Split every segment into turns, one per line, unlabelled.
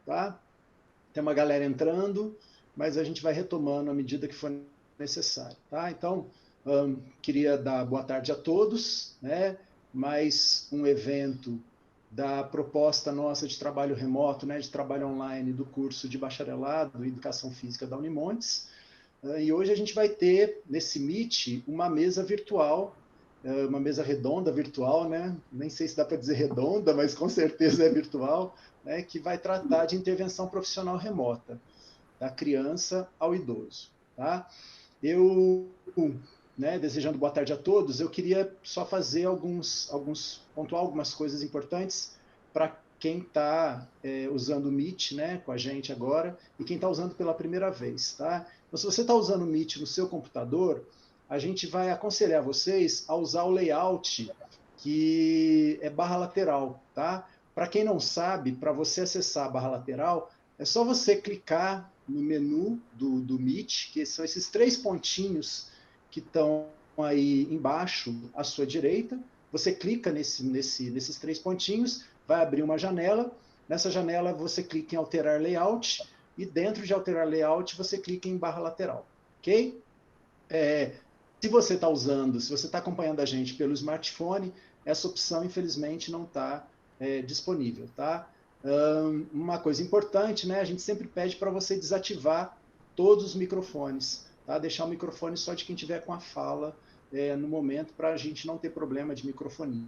tá? Tem uma galera entrando, mas a gente vai retomando à medida que for necessário, tá? Então, queria dar boa tarde a todos, né? Mais um evento da proposta nossa de trabalho remoto, né? De trabalho online do curso de bacharelado em Educação Física da Unimontes. E hoje a gente vai ter, nesse Meet, uma mesa virtual, uma mesa redonda virtual, né? Nem sei se dá para dizer redonda, mas com certeza é virtual, né? Que vai tratar de intervenção profissional remota, da criança ao idoso, tá? Eu, né, desejando boa tarde a todos, eu queria só fazer pontuar algumas coisas importantes para quem está usando o Meet, né, com a gente agora, e quem está usando pela primeira vez, tá? Então, se você está usando o Meet no seu computador, a gente vai aconselhar vocês a usar o layout que é barra lateral, tá? Para quem não sabe, para você acessar a barra lateral, é só você clicar no menu do Meet, que são esses três pontinhos que estão aí embaixo à sua direita. Você clica nesses três pontinhos, vai abrir uma janela. Nessa janela você clica em alterar layout e dentro de alterar layout você clica em barra lateral, ok? Se você está usando, se você está acompanhando a gente pelo smartphone, essa opção infelizmente não está disponível, tá? Uma coisa importante, né? A gente sempre pede para você desativar todos os microfones, tá? Deixar o microfone só de quem tiver com a fala no momento, para a gente não ter problema de microfonia.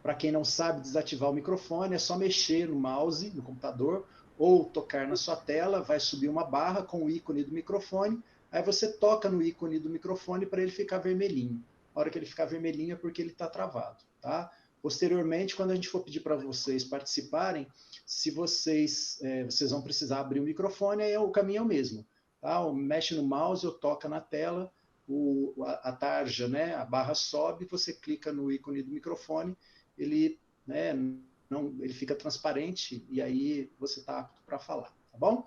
Para quem não sabe desativar o microfone, é só mexer no mouse, no computador, ou tocar na sua tela, vai subir uma barra com o ícone do microfone, aí você toca no ícone do microfone para ele ficar vermelhinho. A hora que ele ficar vermelhinho é porque ele está travado, tá? Posteriormente, quando a gente for pedir para vocês participarem, se vocês vão precisar abrir o microfone, aí o caminho é o mesmo, tá? Mexe no mouse ou toca na tela, a tarja, né, a barra sobe, você clica no ícone do microfone, ele, né, ele fica transparente e aí você está apto para falar, tá bom?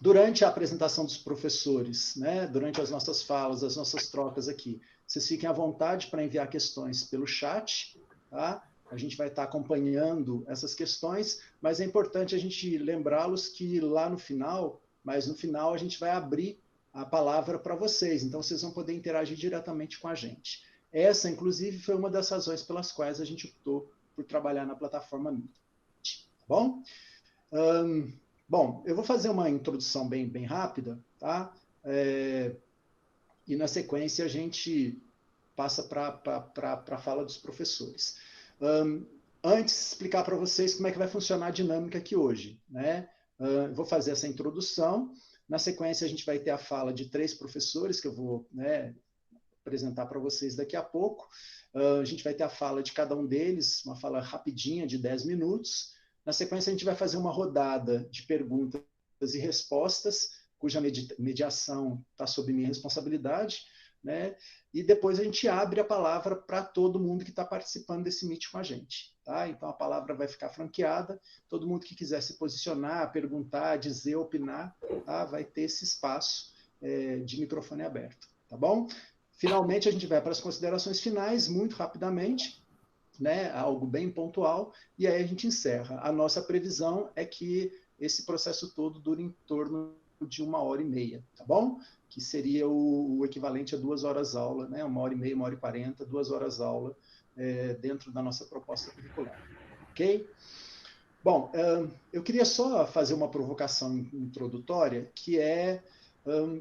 Durante a apresentação dos professores, né, durante as nossas falas, as nossas trocas aqui, vocês fiquem à vontade para enviar questões pelo chat, tá? A gente vai estar acompanhando essas questões, mas é importante a gente lembrá-los que lá no final, mas no final a gente vai abrir a palavra para vocês, então vocês vão poder interagir diretamente com a gente. Essa, inclusive, foi uma das razões pelas quais a gente optou por trabalhar na plataforma Meet, tá bom? Bom, eu vou fazer uma introdução bem rápida, tá? E na sequência a gente passa para a fala dos professores. Antes, explicar para vocês como é que vai funcionar a dinâmica aqui hoje, né? Vou fazer essa introdução. Na sequência, a gente vai ter a fala de três professores, que eu vou, né, apresentar para vocês daqui a pouco. A gente vai ter a fala de cada um deles, uma fala rapidinha de 10 minutos. Na sequência, a gente vai fazer uma rodada de perguntas e respostas, cuja mediação está sob minha responsabilidade, né? E depois a gente abre a palavra para todo mundo que está participando desse Meet com a gente, tá? Então a palavra vai ficar franqueada, todo mundo que quiser se posicionar, perguntar, dizer, opinar, tá? Vai ter esse espaço de microfone aberto, tá bom? Finalmente, a gente vai para as considerações finais, muito rapidamente, né, algo bem pontual, e aí a gente encerra. A nossa previsão é que esse processo todo dure em torno de 1h30, tá bom? Que seria o equivalente a 2 horas aula, né? 1h30, 1h40, 2 horas aula dentro da nossa proposta curricular, ok? Bom, eu queria só fazer uma provocação introdutória, que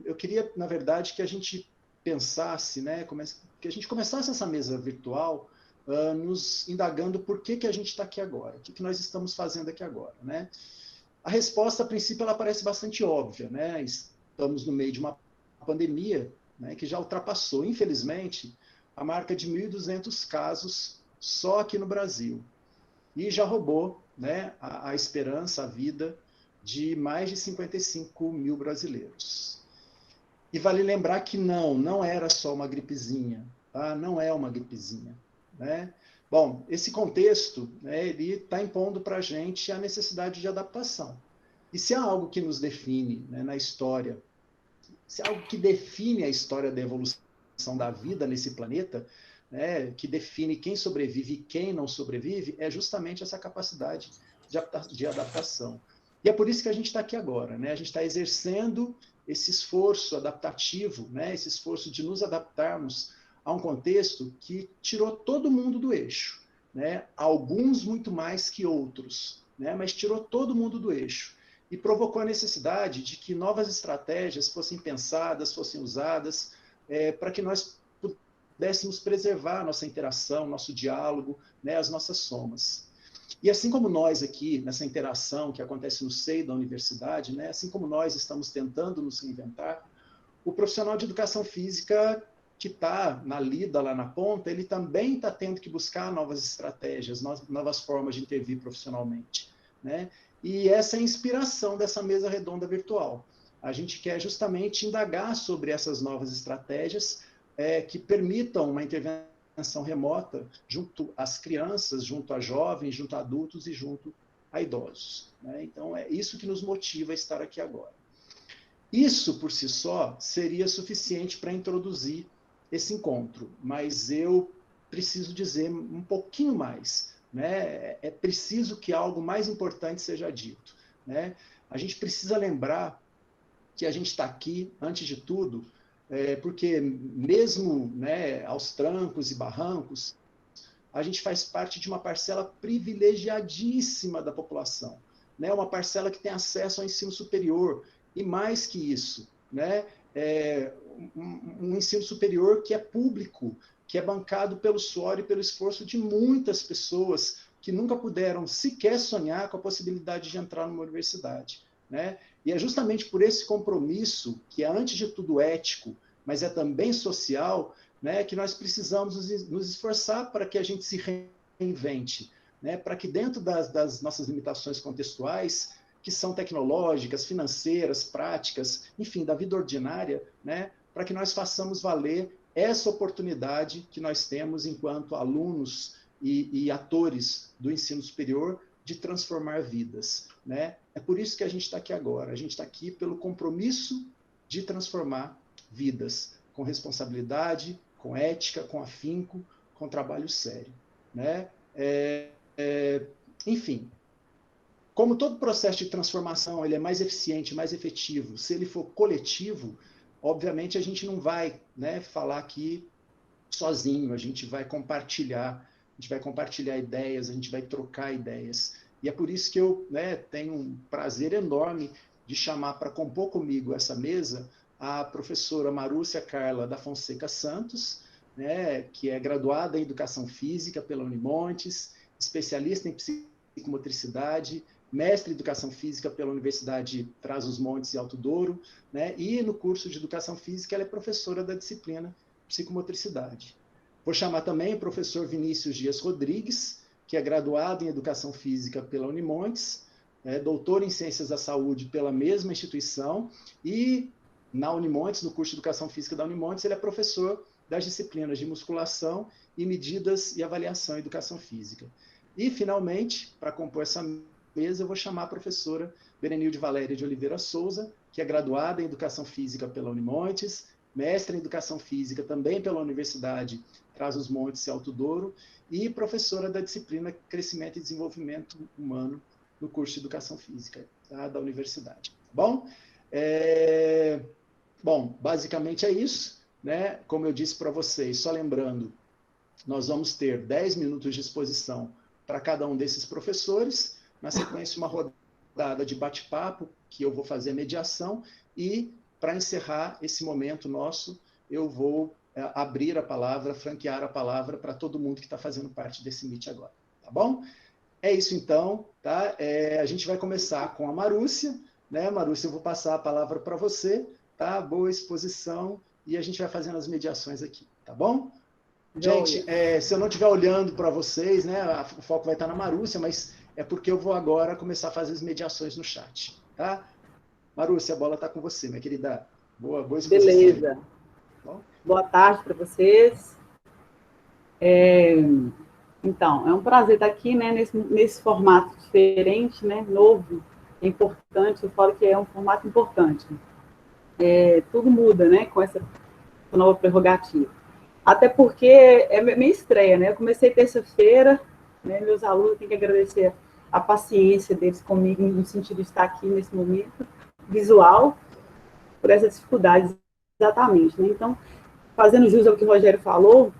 eu queria, na verdade, que a gente pensasse, né, que a gente começasse essa mesa virtual nos indagando por que a gente está aqui agora, o que nós estamos fazendo aqui agora, né? A resposta, a princípio, ela parece bastante óbvia, né? Estamos no meio de uma pandemia, né, que já ultrapassou, infelizmente, a marca de 1.200 casos só aqui no Brasil e já roubou, né, a esperança, a vida de mais de 55 mil brasileiros. E vale lembrar que não era só uma gripezinha, tá? Não é uma gripezinha, né? Bom, esse contexto, né, ele está impondo para a gente a necessidade de adaptação. E se há algo que nos define, né, na história, se há algo que define a história da evolução da vida nesse planeta, né, que define quem sobrevive e quem não sobrevive, é justamente essa capacidade de adaptação. E é por isso que a gente está aqui agora, né? A gente está exercendo esse esforço adaptativo, né? Esse esforço de nos adaptarmos a um contexto que tirou todo mundo do eixo, né? Alguns muito mais que outros, né? Mas tirou todo mundo do eixo e provocou a necessidade de que novas estratégias fossem pensadas, fossem usadas, para que nós pudéssemos preservar a nossa interação, nosso diálogo, né? As nossas somas. E assim como nós aqui, nessa interação que acontece no seio da universidade, né? Assim como nós estamos tentando nos reinventar, o profissional de educação física que está na lida, lá na ponta, ele também está tendo que buscar novas estratégias, novas formas de intervir profissionalmente, né? E essa é a inspiração dessa mesa redonda virtual. A gente quer justamente indagar sobre essas novas estratégias que permitam uma intervenção remota junto às crianças, junto a jovens, junto a adultos e junto a idosos, né? Então, é isso que nos motiva a estar aqui agora. Isso, por si só, seria suficiente para introduzir esse encontro, mas eu preciso dizer um pouquinho mais, né? É preciso que algo mais importante seja dito, né? A gente precisa lembrar que a gente está aqui, antes de tudo, porque mesmo, né, aos trancos e barrancos, a gente faz parte de uma parcela privilegiadíssima da população, né? Uma parcela que tem acesso ao ensino superior, e mais que isso, né? Um ensino superior que é público, que é bancado pelo suor e pelo esforço de muitas pessoas que nunca puderam sequer sonhar com a possibilidade de entrar numa universidade, né? E é justamente por esse compromisso, que é antes de tudo ético, mas é também social, né, que nós precisamos nos esforçar para que a gente se reinvente, né? Para que dentro das nossas limitações contextuais, que são tecnológicas, financeiras, práticas, enfim, da vida ordinária, né? Para que nós façamos valer essa oportunidade que nós temos enquanto alunos e atores do ensino superior de transformar vidas, né? É por isso que a gente está aqui agora. A gente está aqui pelo compromisso de transformar vidas, com responsabilidade, com ética, com afinco, com trabalho sério, né? Enfim, como todo processo de transformação ele é mais eficiente, mais efetivo, se ele for coletivo, obviamente a gente não vai, né, falar aqui sozinho, a gente vai compartilhar ideias, a gente vai trocar ideias. E é por isso que eu, né, tenho um prazer enorme de chamar para compor comigo essa mesa a professora Marúcia Carla da Fonseca Santos, né, que é graduada em Educação Física pela Unimontes, especialista em psicomotricidade, mestre em Educação Física pela Universidade Trás-os-Montes e Alto Douro, né, e no curso de Educação Física ela é professora da disciplina Psicomotricidade. Vou chamar também o professor Vinícius Dias Rodrigues, que é graduado em Educação Física pela Unimontes, doutor em Ciências da Saúde pela mesma instituição, e na Unimontes, no curso de Educação Física da Unimontes, ele é professor das disciplinas de musculação e medidas e avaliação em Educação Física. E, finalmente, para compor essa mesa, eu vou chamar a professora Berenilde Valéria de Oliveira Souza, que é graduada em Educação Física pela Unimontes, mestre em Educação Física também pela Universidade Trás-os-Montes e Alto Douro, e professora da disciplina Crescimento e Desenvolvimento Humano no curso de Educação Física, tá, da universidade. Bom, bom, basicamente é isso, né? Como eu disse para vocês, só lembrando, nós vamos ter 10 minutos de exposição para cada um desses professores, na sequência uma rodada de bate-papo, que eu vou fazer a mediação, e para encerrar esse momento nosso, eu vou abrir a palavra, franquear a palavra para todo mundo que está fazendo parte desse Meet agora, tá bom? É isso então, tá? A gente vai começar com a Marúcia, né? Marúcia, eu vou passar a palavra para você, tá? Boa exposição, e a gente vai fazendo as mediações aqui, tá bom? Gente, se eu não estiver olhando para vocês, né, o foco vai estar na Marúcia, mas é porque eu vou agora começar a fazer as mediações no chat, tá? Marúcia, a bola está com você, minha querida. Boa exposição.
Beleza. Bom? Boa tarde para vocês. Então, é um prazer estar aqui, né, nesse formato diferente, né, novo, importante. Eu falo que é um formato importante. Tudo muda, né, com essa nova prerrogativa. Até porque é minha estreia, né? Eu comecei terça-feira, né, meus alunos, tenho que agradecer a paciência deles comigo, no sentido de estar aqui nesse momento visual, por essas dificuldades, exatamente, né? Então, fazendo jus ao que o Rogério falou,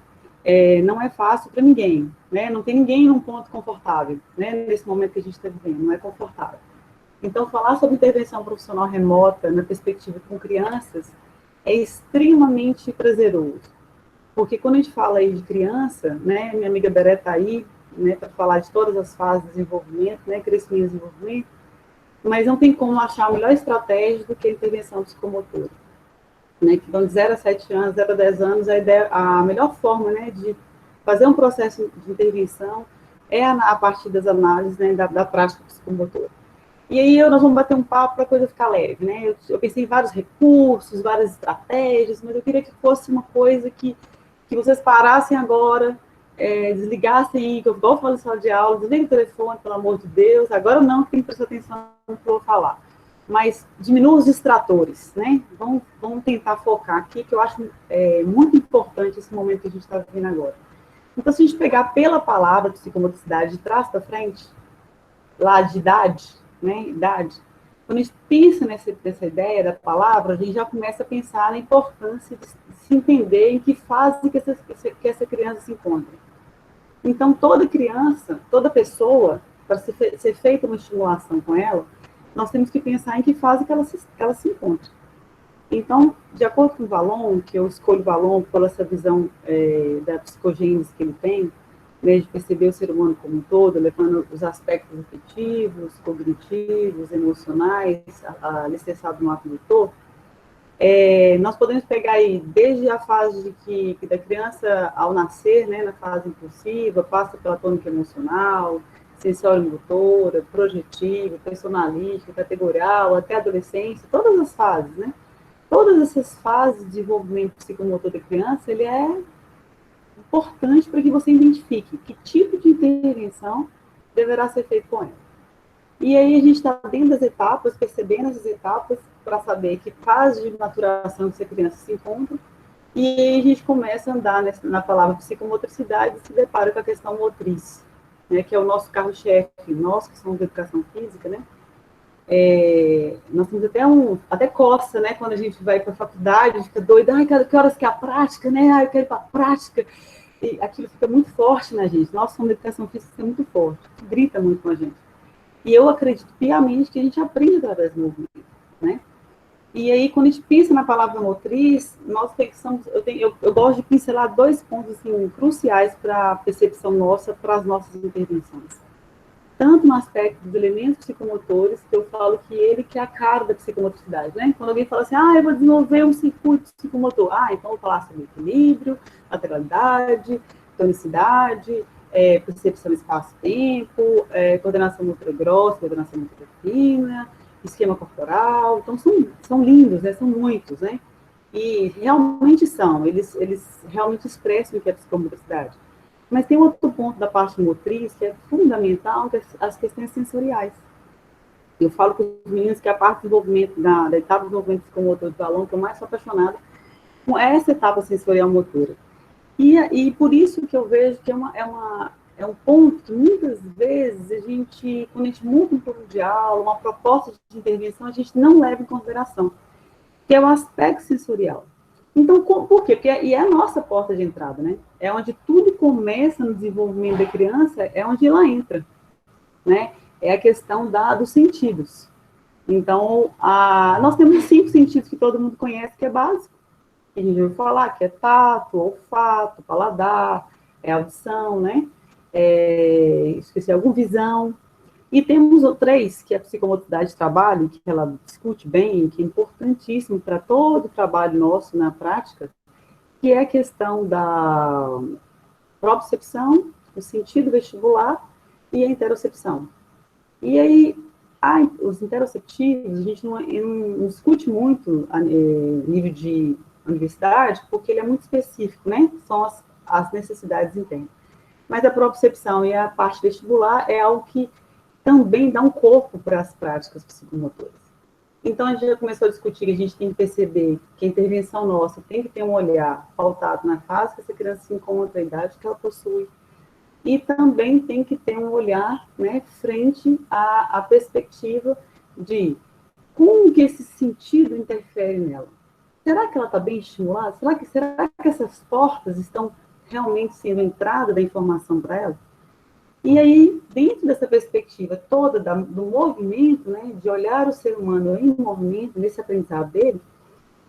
não é fácil para ninguém, né? Não tem ninguém num ponto confortável, né? Nesse momento que a gente está vivendo, não é confortável. Então, falar sobre intervenção profissional remota na perspectiva com crianças é extremamente prazeroso, porque quando a gente fala aí de criança, né? Minha amiga Beré está aí, né? Para falar de todas as fases de desenvolvimento, né? Crescimento e desenvolvimento, mas não tem como achar a melhor estratégia do que a intervenção psicomotora. Né, que vão de 0 a 7 anos, 0 a 10 anos, a melhor forma, né, de fazer um processo de intervenção é a partir das análises, né, da prática psicomotora. E aí nós vamos bater um papo para a coisa ficar leve, né? Eu pensei em vários recursos, várias estratégias, mas eu queria que fosse uma coisa que vocês parassem agora, desligassem, igual eu falo em sala de aula, desliga o telefone, pelo amor de Deus, agora não, tem que prestar atenção no que eu vou falar. Mas diminua os distratores, né? Vamos tentar focar aqui, que eu acho muito importante esse momento que a gente está vivendo agora. Então, se a gente pegar pela palavra psicomotricidade de trás para frente, lá de idade, né? Idade, quando a gente pensa nessa ideia da palavra, a gente já começa a pensar na importância de se entender em que fase que essa criança se encontra. Então, toda criança, toda pessoa, para ser feita uma estimulação com ela, nós temos que pensar em que fase que ela se encontra. Então, de acordo com o Valon, que eu escolho o Valon pela essa visão da psicogênese que ele tem, né, de perceber o ser humano como um todo, levando os aspectos afetivos, cognitivos, emocionais, alicerçado no ato motor, nós podemos pegar aí desde a fase da criança ao nascer, né, na fase impulsiva, passa pela tônica emocional, sensório-motora, projetiva, personalística, categorial, até a adolescência, todas as fases, né? Todas essas fases de desenvolvimento psicomotor da criança, ele é importante para que você identifique que tipo de intervenção deverá ser feito com ela. E aí a gente está dentro das etapas, percebendo essas etapas, para saber que fase de maturação essa criança se encontra, e aí a gente começa a andar na palavra psicomotricidade e se depara com a questão motriz, né, que é o nosso carro-chefe, nós que somos de educação física, né? Nós temos até coça, né, quando a gente vai para a faculdade, fica doido, que horas que é a prática, né, eu quero ir para a prática, e aquilo fica muito forte na gente, nós somos de educação física, fica muito forte, grita muito com a gente. E eu acredito piamente que a gente aprende através do movimento, né? E aí, quando a gente pensa na palavra motriz, nós pensamos, eu gosto de pincelar 2 pontos assim, cruciais para a percepção nossa, para as nossas intervenções. Tanto no aspecto dos elementos psicomotores, que eu falo que ele que é a cara da psicomotricidade, né? Quando alguém fala assim, eu vou desenvolver um circuito psicomotor, então eu vou falar sobre equilíbrio, lateralidade, tonicidade, percepção espaço-tempo, coordenação motora grossa, coordenação motora fina, esquema corporal. Então, são lindos, né? São muitos, né? E realmente eles realmente expressam o que é psicomotricidade. Mas tem outro ponto da parte motriz que é fundamental, que é as questões sensoriais. Eu falo com os meninos que a parte de desenvolvimento, da etapa de desenvolvimento psicomotor do Valon, que eu mais sou apaixonada, com essa etapa sensorial motora. E por isso que eu vejo que é um ponto que muitas vezes quando a gente monta um plano de aula, uma proposta de intervenção, a gente não leva em consideração, que é o aspecto sensorial. Então, por quê? Porque é a nossa porta de entrada, né? É onde tudo começa no desenvolvimento da criança, é onde ela entra, né? É a questão dos sentidos. Então, nós temos 5 sentidos que todo mundo conhece, que é básico, que a gente vai falar, que é tato, olfato, paladar, audição, né? Esqueci alguma, visão. E temos 3, que é a psicomotricidade de trabalho, que ela discute bem, que é importantíssimo para todo o trabalho nosso na prática, que é a questão da propriocepção, o sentido vestibular e a interocepção. E aí, os interoceptivos, a gente não discute muito a nível de universidade, porque ele é muito específico, né? São as necessidades internas. Mas a propriocepção e a parte vestibular é algo que também dá um corpo para as práticas psicomotoras. Então, a gente já começou a discutir que a gente tem que perceber que a intervenção nossa tem que ter um olhar pautado na fase que essa criança se encontra, a idade que ela possui, e também tem que ter um olhar, né, frente à perspectiva de como que esse sentido interfere nela. Será que ela está bem estimulada? Será que essas portas estão realmente sendo entrada da informação para ela? E aí, dentro dessa perspectiva toda do movimento, né, de olhar o ser humano em movimento, nesse aprendizado dele,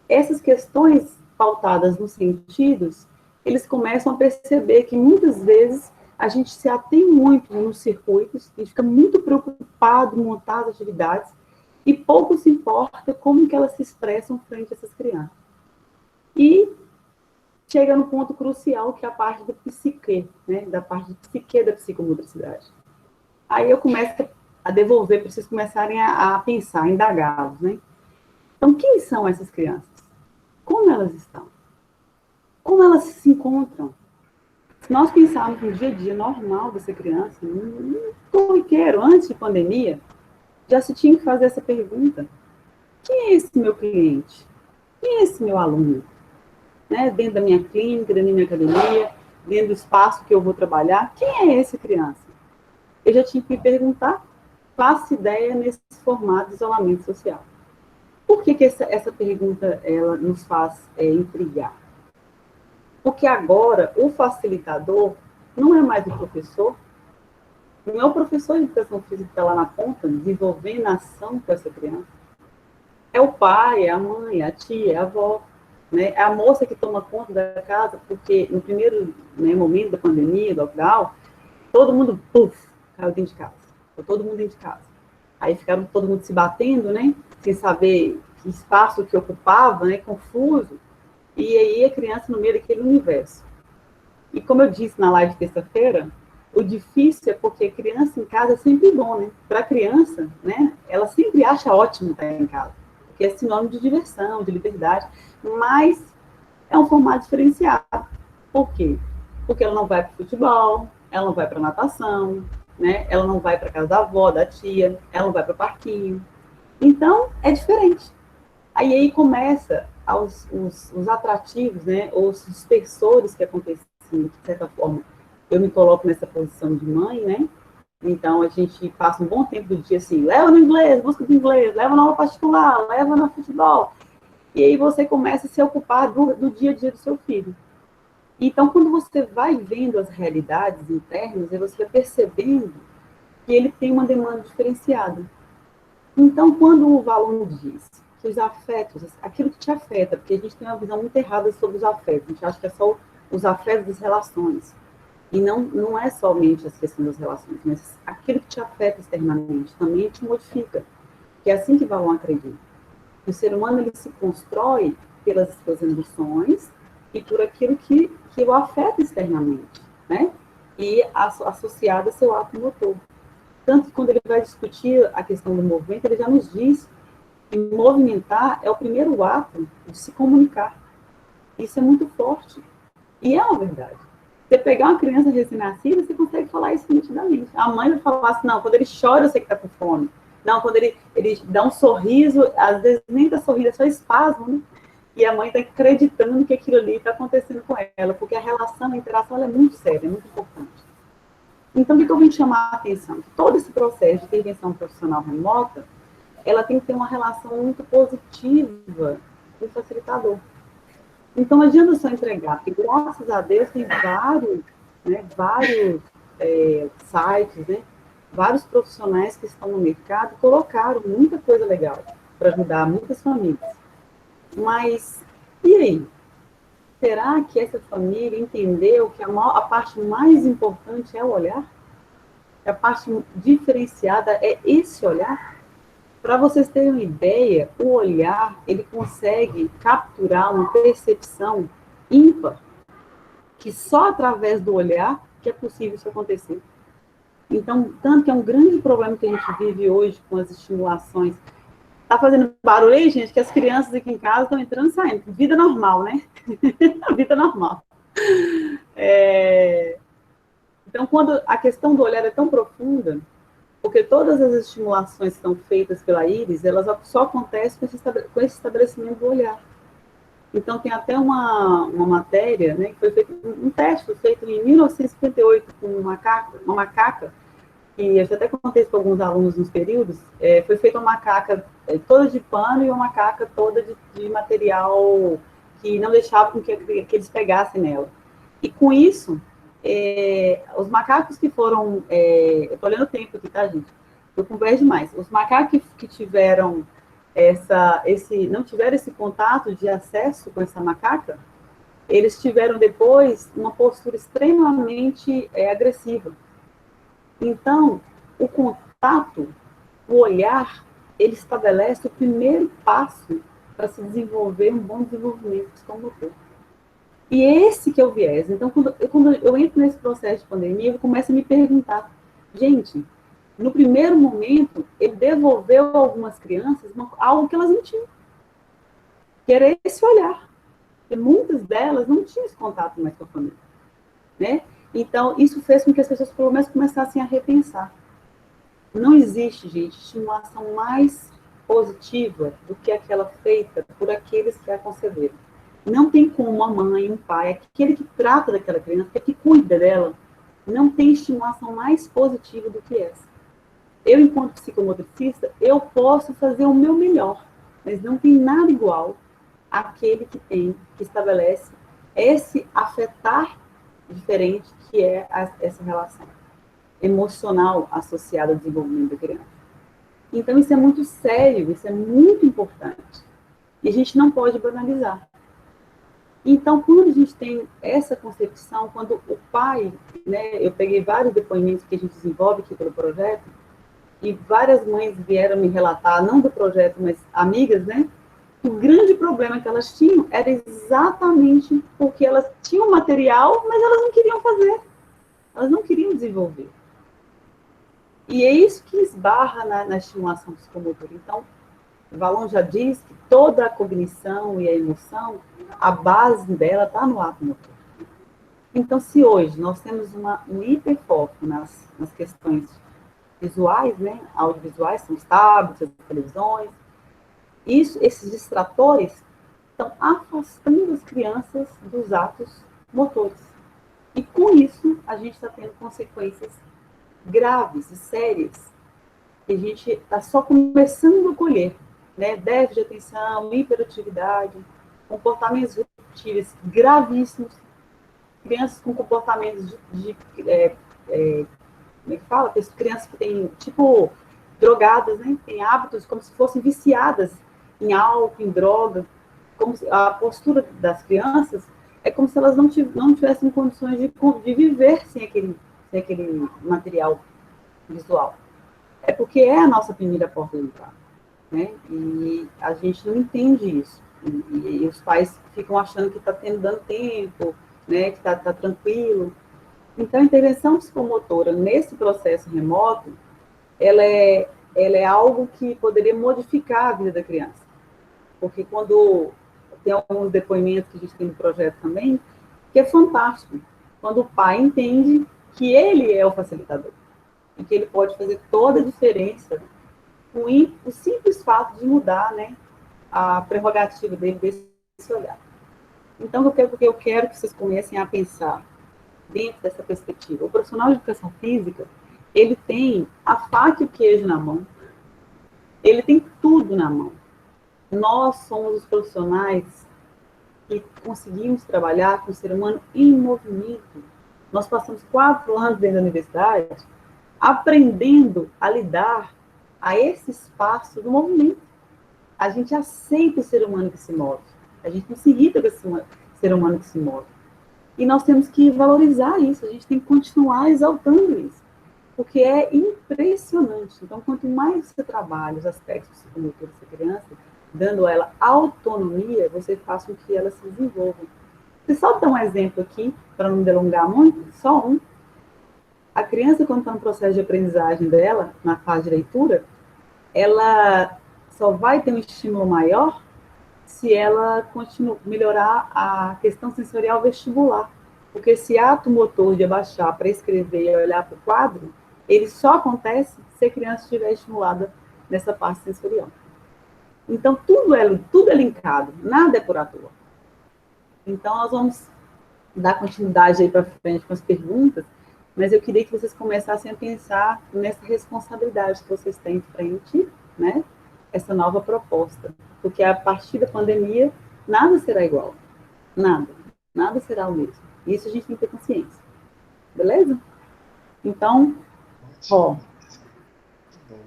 essas questões pautadas nos sentidos, eles começam a perceber que muitas vezes a gente se atém muito nos circuitos, a gente fica muito preocupado em montar as atividades e pouco se importa como que elas se expressam frente a essas crianças. E chega no ponto crucial, que é a parte do psique, né, da parte do psique da psicomotricidade. Aí eu começo a devolver para vocês começarem a pensar, a indagá-los, né? Então, quem são essas crianças? Como elas estão? Como elas se encontram? Se nós pensarmos no dia a dia normal dessa criança, corriqueiro, antes de pandemia, já se tinha que fazer essa pergunta. Quem é esse meu cliente? Quem é esse meu aluno? Né? Dentro da minha clínica, dentro da minha academia, dentro do espaço que eu vou trabalhar, quem é essa criança? Eu já tinha que me perguntar, faço ideia nesse formato de isolamento social. Por que essa pergunta ela nos faz intrigar? Porque agora o facilitador não é mais o professor, não é o professor de educação física que está lá na ponta, desenvolvendo a ação com essa criança. É o pai, é a mãe, é a tia, é a avó, né? É a moça que toma conta da casa, porque no primeiro, né, momento da pandemia, do lockdown, todo mundo, caiu dentro de casa. Ficou todo mundo dentro de casa. Aí ficaram todo mundo se batendo, né? Sem saber que espaço que ocupava, né? Confuso. E aí a criança no meio daquele universo. E como eu disse na live de terça-feira, o difícil é porque criança em casa é sempre bom, né? Para a criança, né? Ela sempre acha ótimo estar em casa, porque é sinônimo de diversão, de liberdade, mas é um formato diferenciado. Por quê? Porque ela não vai para o futebol, ela não vai para a natação, né? Ela não vai para a casa da avó, da tia, ela não vai para o parquinho. Então, é diferente. Aí começa os atrativos, né, os dispersores que aconteciam, de certa forma. Eu me coloco nessa posição de mãe, né? Então, a gente passa um bom tempo do dia assim, leva no inglês, busca do inglês, leva na aula particular, leva no futebol. E aí você começa a se ocupar do dia a dia do seu filho. Então, quando você vai vendo as realidades internas, você vai percebendo que ele tem uma demanda diferenciada. Então, quando o aluno diz que os afetos, aquilo que te afeta, porque a gente tem uma visão muito errada sobre os afetos, a gente acha que é só os afetos das relações, e não é somente as questões das relações, mas aquilo que te afeta externamente também te modifica, que é assim que Valon acredita. O ser humano ele se constrói pelas suas ambições e por aquilo que o afeta externamente, né? E associado a seu ato motor. Tanto que quando ele vai discutir a questão do movimento, ele já nos diz que movimentar é o primeiro ato de se comunicar. Isso é muito forte. E é uma verdade. Você pegar uma criança recém-nascida, você consegue falar isso nitidamente. A mãe vai falar assim, não, quando ele chora, eu sei que está com fome. Não, quando ele dá um sorriso, às vezes nem dá sorriso, é só espasmo, né? E a mãe está acreditando que aquilo ali está acontecendo com ela, porque a relação, a interação, ela é muito séria, é muito importante. Então, o que eu vim chamar a atenção? Todo esse processo de intervenção profissional remota, ela tem que ter uma relação muito positiva com o facilitador. Então, não adianta só entregar, porque graças a Deus tem vários sites, né, vários profissionais que estão no mercado colocaram muita coisa legal para ajudar muitas famílias. Mas, e aí? Será que essa família entendeu que a parte mais importante é o olhar? A parte diferenciada é esse olhar? Para vocês terem uma ideia, o olhar, ele consegue capturar uma percepção ímpar, que só através do olhar que é possível isso acontecer. Então, tanto que é um grande problema que a gente vive hoje com as estimulações. Tá fazendo barulho aí, gente, que as crianças aqui em casa estão entrando e saindo. Vida normal, né? Vida normal. Então, quando a questão do olhar é tão profunda, porque todas as estimulações que estão feitas pela íris, elas só acontecem com esse estabelecimento do olhar. Então, tem até uma matéria, né, que foi feito, um teste foi feito em 1958 com uma macaca, e eu já até contei isso para alguns alunos nos períodos, foi feita uma macaca toda de pano e uma macaca toda de material que não deixava com que eles pegassem nela. E com isso, os macacos que foram... eu estou olhando o tempo aqui, tá, gente? Eu converso demais. Os macacos que tiveram não tiveram esse contato de acesso com essa macaca, eles tiveram depois uma postura extremamente agressiva. Então, o contato, o olhar, ele estabelece o primeiro passo para se desenvolver um bom desenvolvimento psicomotor. E esse que é o viés. Então, quando eu entro nesse processo de pandemia, eu começo a me perguntar, gente, no primeiro momento, ele devolveu a algumas crianças algo que elas não tinham, que era esse olhar. Porque muitas delas não tinham esse contato mais com a família, né? Então, isso fez com que as pessoas, pelo menos, começassem a repensar. Não existe, gente, estimulação mais positiva do que aquela feita por aqueles que a conceberam. Não tem como uma mãe, um pai, aquele que trata daquela criança, aquele que cuida dela, não tem estimulação mais positiva do que essa. Eu, enquanto psicomotricista, eu posso fazer o meu melhor, mas não tem nada igual àquele que estabelece esse afetar diferente que é essa relação emocional associada ao desenvolvimento da criança. Então, isso é muito sério, isso é muito importante. E a gente não pode banalizar. Então, quando a gente tem essa concepção, quando o pai, né, eu peguei vários depoimentos que a gente desenvolve aqui pelo projeto, e várias mães vieram me relatar, não do projeto, mas amigas, né? O grande problema que elas tinham era exatamente porque elas tinham material, mas elas não queriam fazer. Elas não queriam desenvolver. E é isso que esbarra na estimulação psicomotora. Então, o Valon já diz que toda a cognição e a emoção, a base dela está no ato motor. Então, se hoje nós temos um hiperfoco nas questões visuais, né, audiovisuais, são os tablets, as televisões, esses distratores estão afastando as crianças dos atos motores. E com isso, a gente está tendo consequências graves e sérias, que a gente está só começando a colher, né? Déficit de atenção, hiperatividade, comportamentos repetitivos gravíssimos, crianças com comportamentos como é que fala? Crianças que têm, tipo, drogadas, né? Tem hábitos como se fossem viciadas em álcool, em droga, como se, a postura das crianças é como se elas não tivessem condições de viver sem aquele material visual. É porque é a nossa primeira porta de entrada, né? E a gente não entende isso. E os pais ficam achando que está dando tempo, né? Que está tranquilo. Então, a intervenção psicomotora nesse processo remoto, ela é algo que poderia modificar a vida da criança. Porque quando tem alguns depoimentos que a gente tem no projeto também, que é fantástico. Quando o pai entende que ele é o facilitador e que ele pode fazer toda a diferença com o simples fato de mudar, né, a prerrogativa dele desse olhar. Então, eu quero que vocês comecem a pensar dentro dessa perspectiva. O profissional de educação física, ele tem a faca e o queijo na mão, ele tem tudo na mão. Nós somos os profissionais que conseguimos trabalhar com o ser humano em movimento. Nós passamos 4 anos dentro da universidade aprendendo a lidar a esse espaço do movimento. A gente aceita o ser humano que se move. A gente não se irrita com esse ser humano que se move. E nós temos que valorizar isso. A gente tem que continuar exaltando isso. Porque é impressionante. Então, quanto mais você trabalha os aspectos psicomotores da criança, dando a ela autonomia, você faz com que ela se desenvolva. Você só dá um exemplo aqui, para não delongar muito, só um. A criança, quando está no processo de aprendizagem dela, na fase de leitura, ela só vai ter um estímulo maior se ela melhorar a questão sensorial vestibular. Porque esse ato motor de abaixar para escrever e olhar para o quadro, ele só acontece se a criança estiver estimulada nessa parte sensorial. Então, tudo é linkado, nada é por à toa. Então, nós vamos dar continuidade aí para frente com as perguntas, mas eu queria que vocês começassem a pensar nessa responsabilidade que vocês têm frente, né, essa nova proposta, porque a partir da pandemia, nada será igual, nada, nada será o mesmo. Isso a gente tem que ter consciência, beleza? Então, ó.
Muito bom,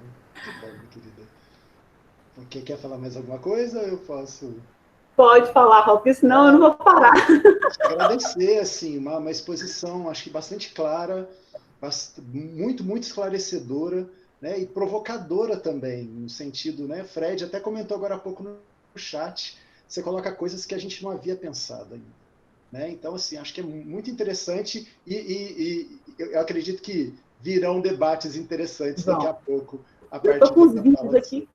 minha querida. Porque quer falar mais alguma coisa? Eu posso...
Pode falar, porque senão eu não vou parar.
Agradecer, assim, uma exposição, acho que bastante clara, muito esclarecedora, né, e provocadora também, no sentido, né, Fred até comentou agora há pouco no chat, você coloca coisas que a gente não havia pensado ainda, né, então, assim, acho que é muito interessante e eu acredito que virão debates interessantes daqui a pouco, a
partir eu tô com os vídeos aqui.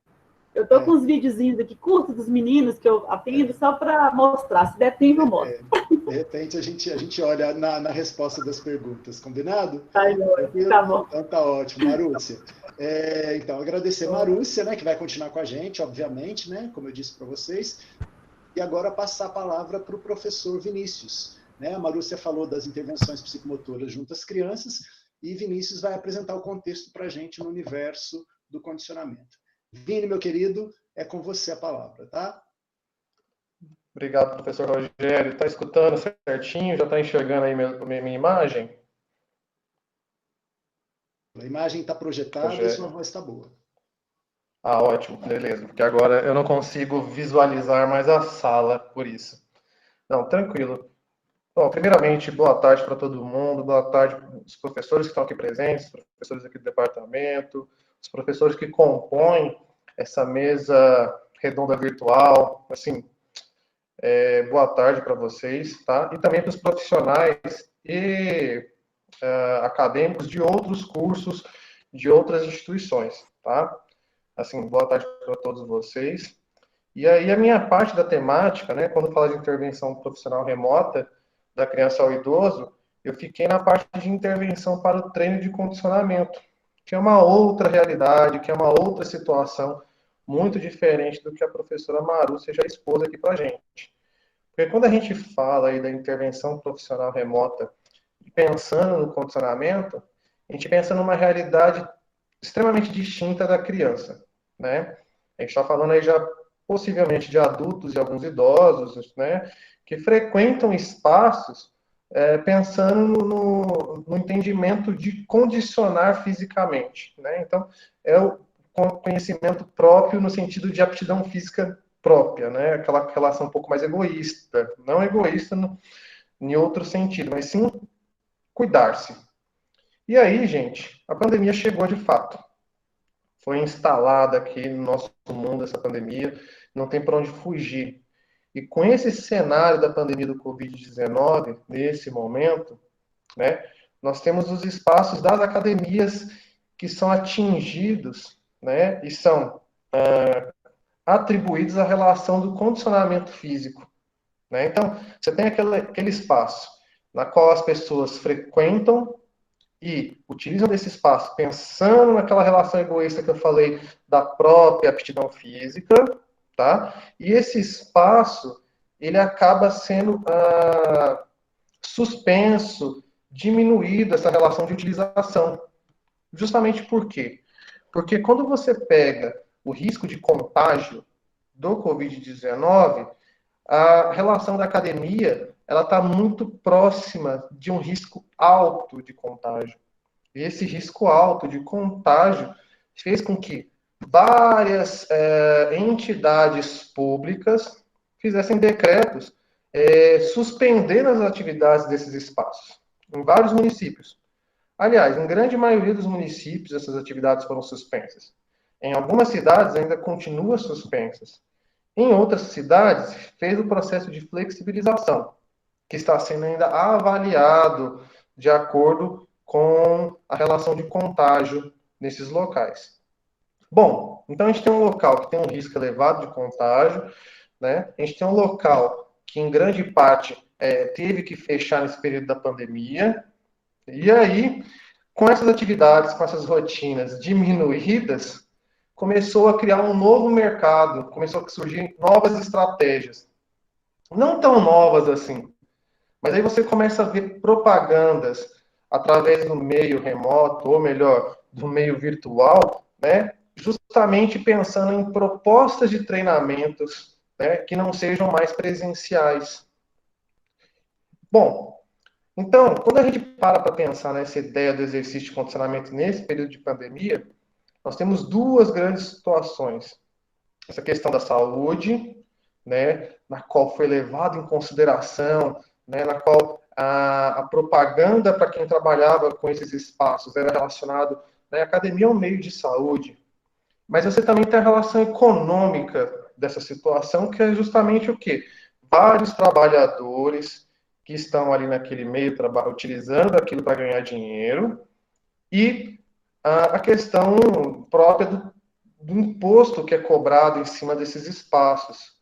Eu tô com os videozinhos aqui curtos dos meninos que eu atendo só para mostrar. Se der tempo, eu mostro.
De repente a gente olha na resposta das perguntas, combinado?
Tá bom.
Então tá ótimo, Marúcia. Então, agradecer a Marúcia, né, que vai continuar com a gente, obviamente, né, como eu disse para vocês. E agora passar a palavra para o professor Vinícius. Né? A Marúcia falou das intervenções psicomotoras junto às crianças e Vinícius vai apresentar o contexto para a gente no universo do condicionamento. Vini, meu querido, é com você a palavra, tá?
Obrigado, professor Rogério. Está escutando certinho? Já está enxergando aí minha imagem?
A imagem está projetada Rogério. E sua voz está boa.
Ah, ótimo, beleza. Porque agora eu não consigo visualizar mais a sala, por isso. Não, tranquilo. Bom, primeiramente, boa tarde para todo mundo. Boa tarde para os professores que estão aqui presentes, os professores aqui do departamento, os professores que compõem essa mesa redonda virtual. Assim, boa tarde para vocês, tá? E também para os profissionais e acadêmicos de outros cursos, de outras instituições, tá? Assim, boa tarde para todos vocês. E aí a minha parte da temática, né, quando fala de intervenção profissional remota da criança ao idoso, eu fiquei na parte de intervenção para o treino de condicionamento, que é uma outra realidade, que é uma outra situação muito diferente do que a professora Marúcia já expôs aqui para a gente. Porque quando a gente fala aí da intervenção profissional remota, pensando no condicionamento, a gente pensa numa realidade extremamente distinta da criança, né? A gente está falando aí já possivelmente de adultos e alguns idosos, né, que frequentam espaços pensando no entendimento de condicionar fisicamente, né? Então, é o conhecimento próprio no sentido de aptidão física própria, né? Aquela relação um pouco mais egoísta, não egoísta em outro sentido, mas sim cuidar-se. E aí, gente, a pandemia chegou de fato. Foi instalada aqui no nosso mundo essa pandemia, não tem para onde fugir. E com esse cenário da pandemia do Covid-19, nesse momento, né, nós temos os espaços das academias que são atingidos, né, e são atribuídos à relação do condicionamento físico. Né? Então, você tem aquele espaço na qual as pessoas frequentam e utilizam desse espaço pensando naquela relação egoísta que eu falei da própria aptidão física, tá? E esse espaço, ele acaba sendo suspenso, diminuído essa relação de utilização. Justamente por quê? Porque quando você pega o risco de contágio do Covid-19, a relação da academia ela está muito próxima de um risco alto de contágio. E esse risco alto de contágio fez com que várias entidades públicas fizessem decretos suspendendo as atividades desses espaços, em vários municípios. Aliás, em grande maioria dos municípios, essas atividades foram suspensas. Em algumas cidades ainda continuam suspensas. Em outras cidades, fez o processo de flexibilização, que está sendo ainda avaliado de acordo com a relação de contágio nesses locais. Bom, então a gente tem um local que tem um risco elevado de contágio, né? A gente tem um local que, em grande parte, teve que fechar nesse período da pandemia, e aí, com essas atividades, com essas rotinas diminuídas, começou a criar um novo mercado, começou a surgir novas estratégias. não tão novas assim, mas aí você começa a ver propagandas através do meio remoto, ou melhor, do meio virtual, né? Justamente pensando em propostas de treinamentos, né, que não sejam mais presenciais. Bom, então, quando a gente para pensar nessa ideia do exercício de condicionamento nesse período de pandemia, nós temos duas grandes situações. Essa questão da saúde, né, na qual foi levado em consideração, né, na qual a propaganda para quem trabalhava com esses espaços era relacionado, né, a academia é um meio de saúde, mas você também tem a relação econômica dessa situação, que é justamente o quê? Vários trabalhadores que estão ali naquele meio, utilizando aquilo para ganhar dinheiro, e a questão própria do imposto que é cobrado em cima desses espaços.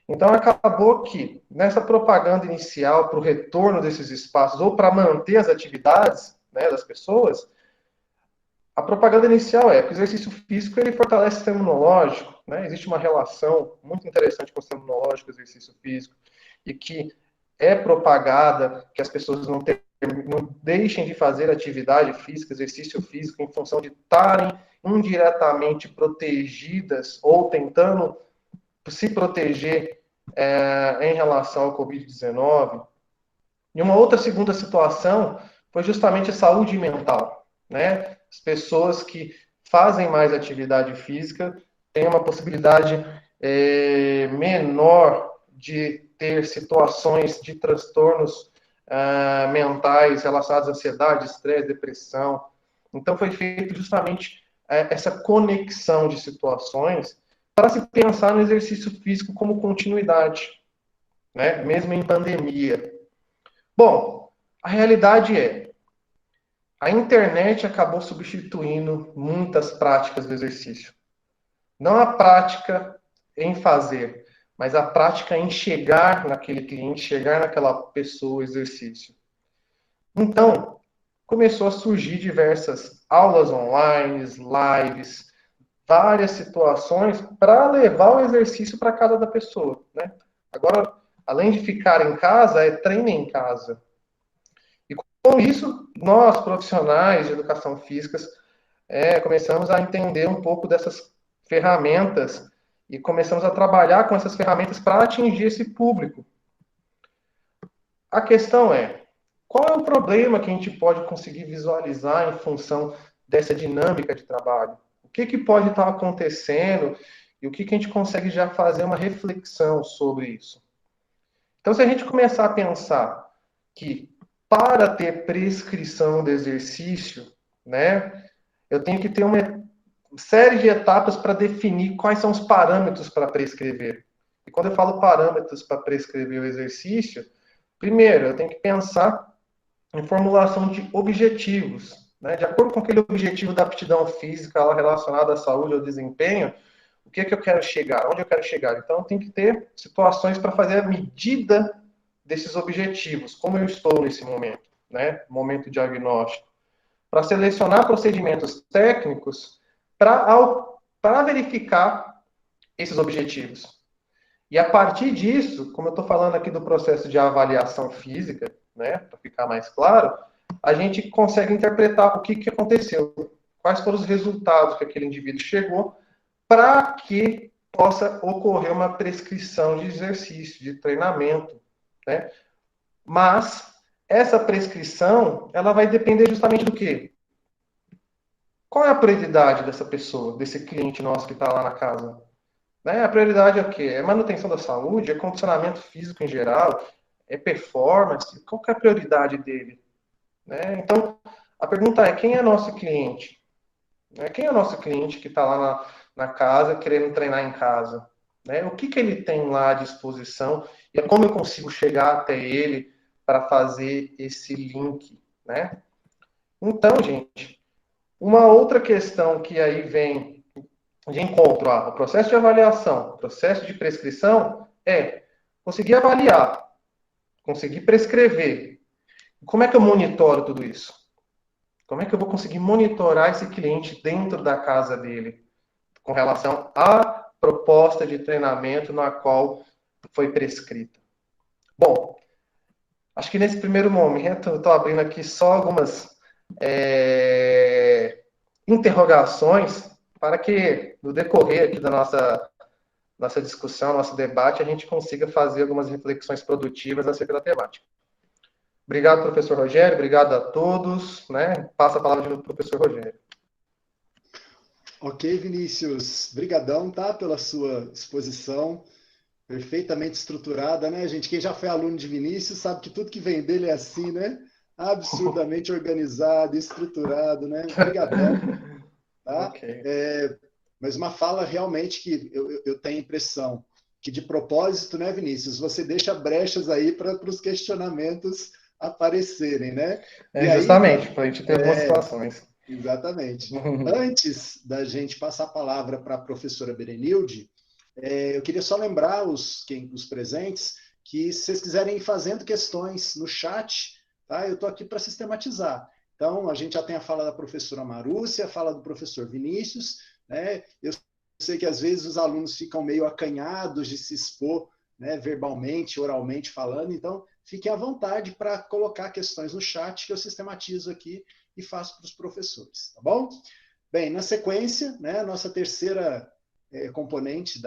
Então, acabou que, nessa propaganda inicial para o retorno desses espaços, ou para manter as atividades, né, das pessoas, a propaganda inicial é que o exercício físico ele fortalece o sistema imunológico, né? Existe uma relação muito interessante com o sistema imunológico e o exercício físico, e que é propagada que as pessoas não deixem de fazer atividade física, exercício físico, em função de estarem indiretamente protegidas ou tentando se proteger em relação ao Covid-19. E uma outra segunda situação foi justamente a saúde mental, né? As pessoas que fazem mais atividade física têm uma possibilidade menor de ter situações de transtornos mentais relacionados à ansiedade, estresse, depressão. Então foi feito justamente essa conexão de situações para se pensar no exercício físico como continuidade, né? Mesmo em pandemia. Bom, a realidade é, a internet acabou substituindo muitas práticas do exercício. Não a prática em fazer, mas a prática em chegar naquele cliente, chegar naquela pessoa, o exercício. Então, começou a surgir diversas aulas online, lives, várias situações para levar o exercício para casa da pessoa, né? Agora, além de ficar em casa, é treino em casa. Com isso, nós, profissionais de educação física, começamos a entender um pouco dessas ferramentas e começamos a trabalhar com essas ferramentas para atingir esse público. A questão é, qual é o problema que a gente pode conseguir visualizar em função dessa dinâmica de trabalho? O que pode estar acontecendo e o que a gente consegue já fazer uma reflexão sobre isso? Então, se a gente começar a pensar que para ter prescrição de exercício, né, eu tenho que ter uma série de etapas para definir quais são os parâmetros para prescrever. E quando eu falo parâmetros para prescrever o exercício, primeiro, eu tenho que pensar em formulação de objetivos, né, de acordo com aquele objetivo da aptidão física lá relacionado à saúde ou desempenho, o que eu quero chegar, onde eu quero chegar. Então, eu tenho que ter situações para fazer a medida desses objetivos, como eu estou nesse momento, né? Momento diagnóstico, para selecionar procedimentos técnicos para verificar esses objetivos. E a partir disso, como eu estou falando aqui do processo de avaliação física, né, para ficar mais claro, a gente consegue interpretar o que aconteceu, quais foram os resultados que aquele indivíduo chegou, para que possa ocorrer uma prescrição de exercício, de treinamento, né? Mas essa prescrição, ela vai depender justamente do quê? Qual é a prioridade dessa pessoa, desse cliente nosso que está lá na casa? Né? A prioridade é o quê? É manutenção da saúde, é condicionamento físico em geral, é performance? Qual que é a prioridade dele? Né? Então, a pergunta é, quem é nosso cliente? Né? Quem é nosso cliente que está lá na casa querendo treinar em casa? Né? O que ele tem lá à disposição e como eu consigo chegar até ele para fazer esse link, né? Então, gente, uma outra questão que aí vem de encontro ao processo de avaliação, processo de prescrição, é conseguir avaliar, conseguir prescrever. Como é que eu monitoro tudo isso? Como é que eu vou conseguir monitorar esse cliente dentro da casa dele, com relação à proposta de treinamento na qual foi prescrita? Bom, acho que nesse primeiro momento eu estou abrindo aqui só algumas interrogações para que no decorrer aqui da nossa discussão, nosso debate, a gente consiga fazer algumas reflexões produtivas acerca da temática. Obrigado, professor Rogério, obrigado a todos, né? Passa a palavra para o professor Rogério.
Ok, Vinícius, brigadão, tá, pela sua exposição, perfeitamente estruturada, né, gente? Quem já foi aluno de Vinícius sabe que tudo que vem dele é assim, né? Absurdamente organizado, estruturado, né? Brigadão, tá?
Ok.
Mas uma fala realmente que eu tenho a impressão que de propósito, né, Vinícius, você deixa brechas aí para os questionamentos aparecerem, né? E aí,
Justamente, para a gente ter boas situações.
exatamente. Antes da gente passar a palavra para a professora Berenilde, eu queria só lembrar os presentes que se vocês quiserem ir fazendo questões no chat, tá? Eu estou aqui para sistematizar. Então, a gente já tem a fala da professora Marúcia, a fala do professor Vinícius, né? Eu sei que às vezes os alunos ficam meio acanhados de se expor, né, verbalmente, oralmente falando, então fiquem à vontade para colocar questões no chat que eu sistematizo aqui e faço para os professores, tá bom? Bem, na sequência, né, a nossa terceira componente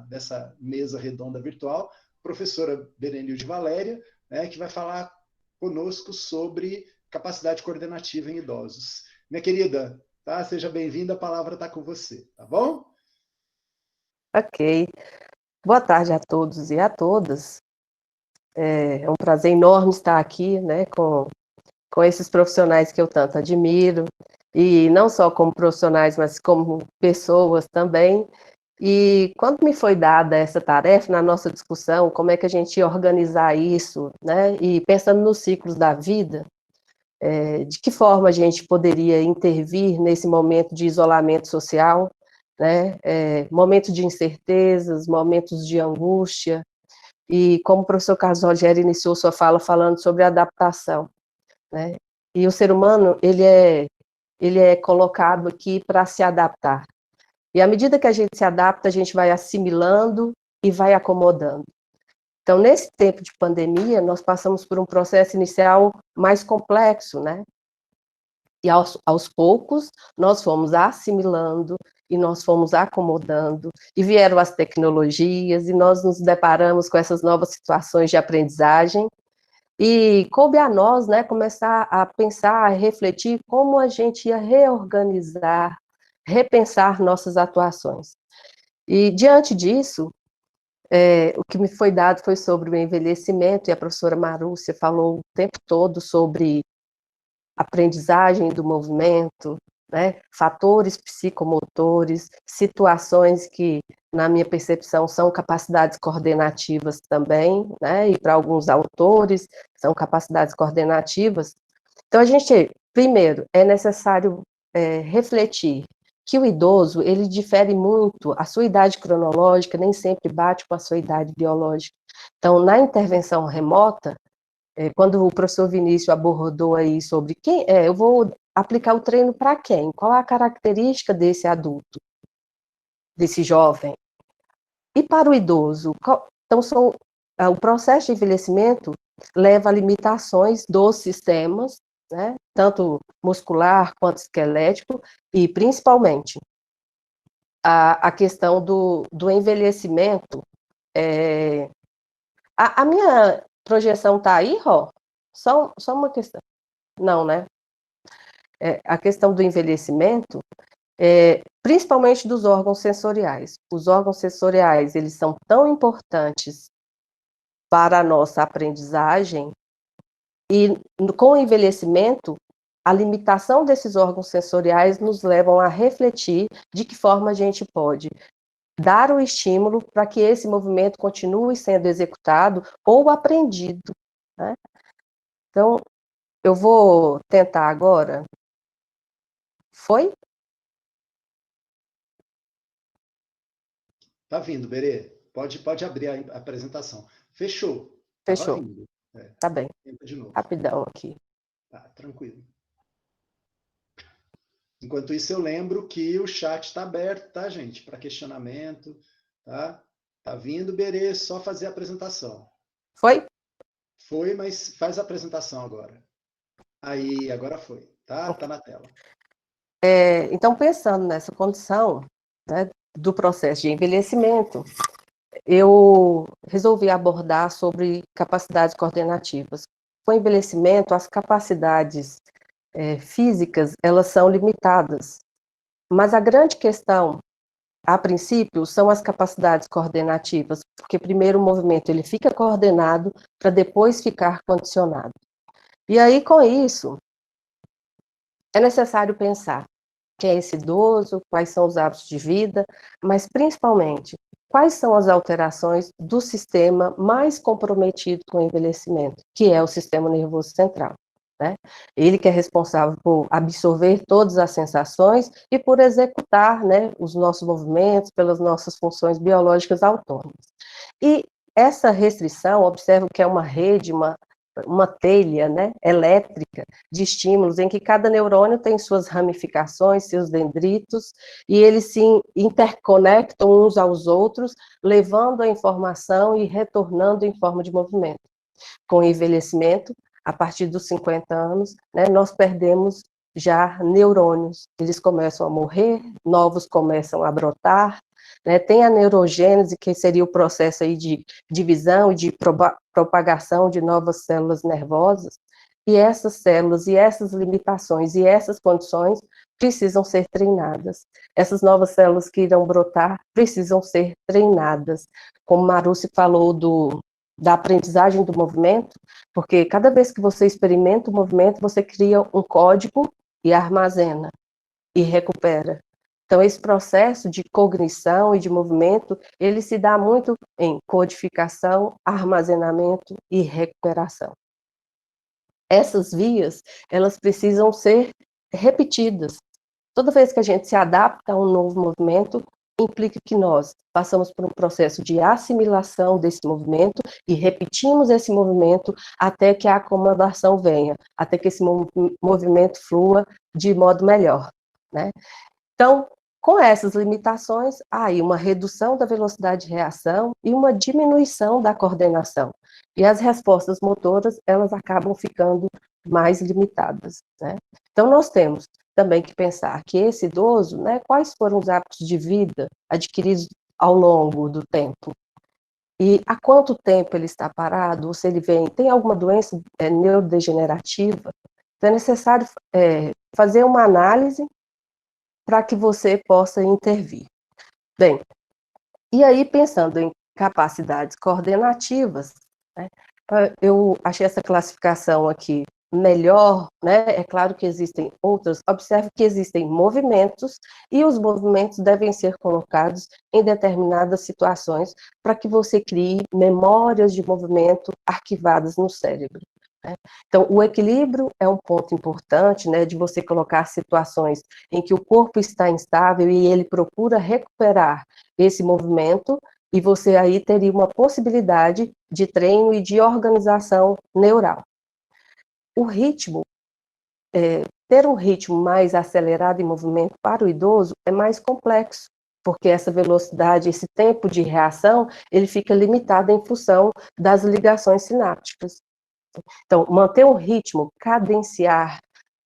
dessa mesa redonda virtual, professora Berenilde Valéria, né, que vai falar conosco sobre capacidade coordenativa em idosos. Minha querida, tá? Seja bem-vinda, a palavra está com você, tá bom?
Ok. Boa tarde a todos e a todas. É um prazer enorme estar aqui, né, com esses profissionais que eu tanto admiro, e não só como profissionais, mas como pessoas também. E quando me foi dada essa tarefa na nossa discussão, como é que a gente ia organizar isso, né, e pensando nos ciclos da vida, de que forma a gente poderia intervir nesse momento de isolamento social, né, momentos de incertezas, momentos de angústia, e como o professor Carlos Rogério iniciou sua fala falando sobre adaptação, né, e o ser humano, ele é colocado aqui para se adaptar, e à medida que a gente se adapta, a gente vai assimilando e vai acomodando. Então, nesse tempo de pandemia, nós passamos por um processo inicial mais complexo, né, e aos poucos, nós fomos assimilando e nós fomos acomodando, e vieram as tecnologias, e nós nos deparamos com essas novas situações de aprendizagem, e coube a nós, né, começar a pensar, a refletir como a gente ia reorganizar, repensar nossas atuações. E, diante disso, o que me foi dado foi sobre o envelhecimento, e a professora Marúcia falou o tempo todo sobre aprendizagem do movimento, né, fatores psicomotores, situações que, na minha percepção, são capacidades coordenativas também, né, e para alguns autores são capacidades coordenativas. Então, a gente, primeiro, é necessário refletir que o idoso, ele difere muito, a sua idade cronológica nem sempre bate com a sua idade biológica. Então, na intervenção remota, quando o professor Vinícius abordou aí sobre eu vou aplicar o treino para quem? Qual a característica desse adulto, desse jovem? E para o idoso? Então, o processo de envelhecimento leva a limitações dos sistemas, né, tanto muscular quanto esquelético, e principalmente a questão do envelhecimento. A minha projeção está aí, Ró? Só uma questão. Não, né? A questão do envelhecimento, principalmente dos órgãos sensoriais. Os órgãos sensoriais, eles são tão importantes para a nossa aprendizagem, e com o envelhecimento, a limitação desses órgãos sensoriais nos levam a refletir de que forma a gente pode dar o estímulo para que esse movimento continue sendo executado ou aprendido, né? Então, eu vou tentar agora. Foi?
Tá vindo, Berê. Pode abrir a apresentação. Fechou. Tava
Fechou.
vindo.
Tá bem.
Tenta de novo.
Rapidão aqui.
Tá, tranquilo. Enquanto isso, eu lembro que o chat está aberto, tá, gente? Para questionamento, tá? Tá vindo, Berê, só fazer a apresentação.
Foi?
Foi, mas faz a apresentação agora. Aí, agora foi. Tá na tela.
Então, pensando nessa condição, né, do processo de envelhecimento, eu resolvi abordar sobre capacidades coordenativas. Com o envelhecimento, as capacidades físicas, elas são limitadas, mas a grande questão, a princípio, são as capacidades coordenativas, porque primeiro o movimento ele fica coordenado para depois ficar condicionado. E aí, com isso, é necessário pensar quem é esse idoso, quais são os hábitos de vida, mas principalmente, quais são as alterações do sistema mais comprometido com o envelhecimento, que é o sistema nervoso central. Né? Ele que é responsável por absorver todas as sensações e por executar, né, os nossos movimentos, pelas nossas funções biológicas autônomas. E essa restrição, observo que é uma rede, uma telha, né, elétrica de estímulos, em que cada neurônio tem suas ramificações, seus dendritos, e eles se interconectam uns aos outros, levando a informação e retornando em forma de movimento. Com o envelhecimento, a partir dos 50 anos, né, nós perdemos já neurônios, eles começam a morrer, novos começam a brotar, né, tem a neurogênese, que seria o processo aí de divisão e de propagação de novas células nervosas, e essas células, e essas limitações, e essas condições precisam ser treinadas. Essas novas células que irão brotar precisam ser treinadas. Como Marussi falou da aprendizagem do movimento, porque cada vez que você experimenta o movimento, você cria um código e armazena, e recupera. Então, esse processo de cognição e de movimento, ele se dá muito em codificação, armazenamento e recuperação. Essas vias, elas precisam ser repetidas. Toda vez que a gente se adapta a um novo movimento, implica que nós passamos por um processo de assimilação desse movimento e repetimos esse movimento até que a acomodação venha, até que esse movimento flua de modo melhor, né? Então, com essas limitações, há aí uma redução da velocidade de reação e uma diminuição da coordenação. E as respostas motoras, elas acabam ficando mais limitadas, né? Então, nós temos também que pensar que esse idoso, né, quais foram os hábitos de vida adquiridos ao longo do tempo? E há quanto tempo ele está parado, ou se ele tem alguma doença neurodegenerativa? Então, é necessário fazer uma análise para que você possa intervir. Bem, e aí pensando em capacidades coordenativas, né, eu achei essa classificação aqui melhor, né? É claro que existem outras, observe que existem movimentos, e os movimentos devem ser colocados em determinadas situações para que você crie memórias de movimento arquivadas no cérebro. Né? Então, o equilíbrio é um ponto importante, né, de você colocar situações em que o corpo está instável e ele procura recuperar esse movimento, e você aí teria uma possibilidade de treino e de organização neural. O ritmo, ter um ritmo mais acelerado em movimento para o idoso é mais complexo, porque essa velocidade, esse tempo de reação, ele fica limitado em função das ligações sinápticas. Então, manter um ritmo, cadenciar,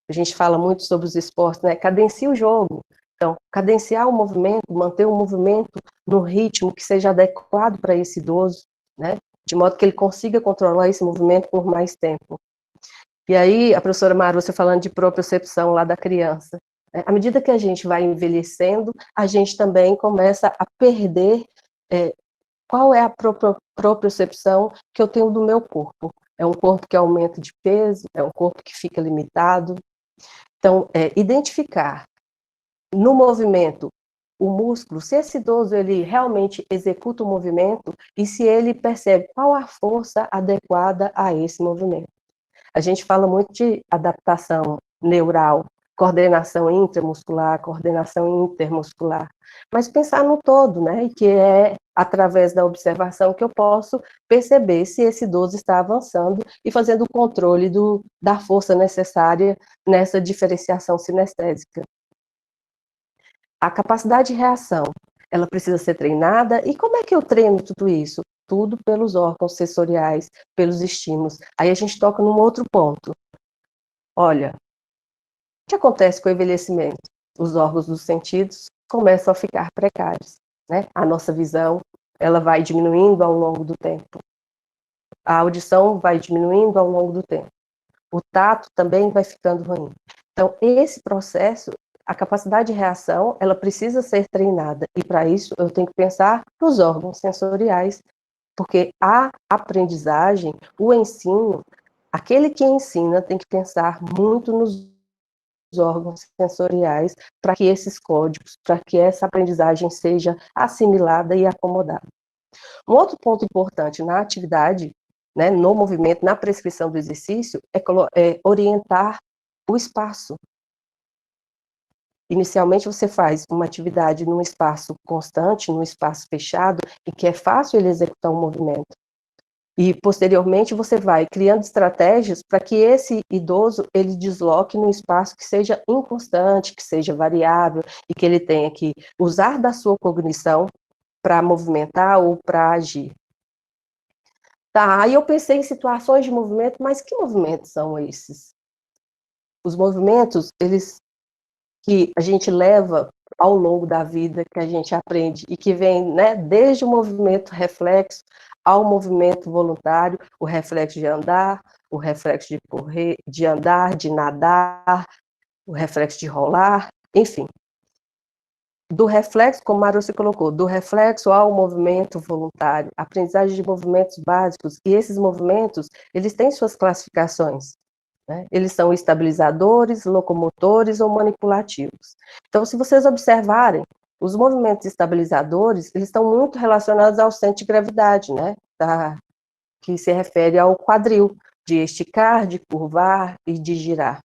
a gente fala muito sobre os esportes, né? Cadencia o jogo. Então, cadenciar o movimento, manter o movimento no ritmo que seja adequado para esse idoso, né? De modo que ele consiga controlar esse movimento por mais tempo. E aí, a professora Marúcia falando de propriocepção lá da criança. À medida que a gente vai envelhecendo, a gente também começa a perder qual é a propriocepção que eu tenho do meu corpo. É um corpo que aumenta de peso, é um corpo que fica limitado. Então, identificar no movimento o músculo, se esse idoso ele realmente executa o movimento e se ele percebe qual a força adequada a esse movimento. A gente fala muito de adaptação neural, coordenação intramuscular, coordenação intermuscular, mas pensar no todo, né, que é através da observação que eu posso perceber se esse idoso está avançando e fazendo o controle da força necessária nessa diferenciação sinestésica. A capacidade de reação, ela precisa ser treinada, e como é que eu treino tudo isso? tudo pelos órgãos sensoriais, pelos estímulos. Aí a gente toca num outro ponto. Olha, o que acontece com o envelhecimento? Os órgãos dos sentidos começam a ficar precários, né? A nossa visão, ela vai diminuindo ao longo do tempo. A audição vai diminuindo ao longo do tempo. O tato também vai ficando ruim. Então, esse processo, a capacidade de reação, ela precisa ser treinada. E, para isso, eu tenho que pensar nos órgãos sensoriais, porque a aprendizagem, o ensino, aquele que ensina tem que pensar muito nos órgãos sensoriais para que esses códigos, para que essa aprendizagem seja assimilada e acomodada. Um outro ponto importante na atividade, né, no movimento, na prescrição do exercício, é orientar o espaço. Inicialmente, você faz uma atividade num espaço constante, num espaço fechado, em que é fácil ele executar um movimento. E, posteriormente, você vai criando estratégias para que esse idoso, ele desloque num espaço que seja inconstante, que seja variável, e que ele tenha que usar da sua cognição para movimentar ou para agir. Tá, aí eu pensei em situações de movimento, mas que movimentos são esses? Os movimentos, eles que a gente leva ao longo da vida, que a gente aprende, e que vem, né, desde o movimento reflexo ao movimento voluntário, o reflexo de andar, o reflexo de correr, de andar, de nadar, o reflexo de rolar, enfim. Do reflexo, como a Marúcia colocou, do reflexo ao movimento voluntário, aprendizagem de movimentos básicos, e esses movimentos, eles têm suas classificações, né? Eles são estabilizadores, locomotores ou manipulativos. Então, se vocês observarem, os movimentos estabilizadores, eles estão muito relacionados ao centro de gravidade, né? Que se refere ao quadril, de esticar, de curvar e de girar.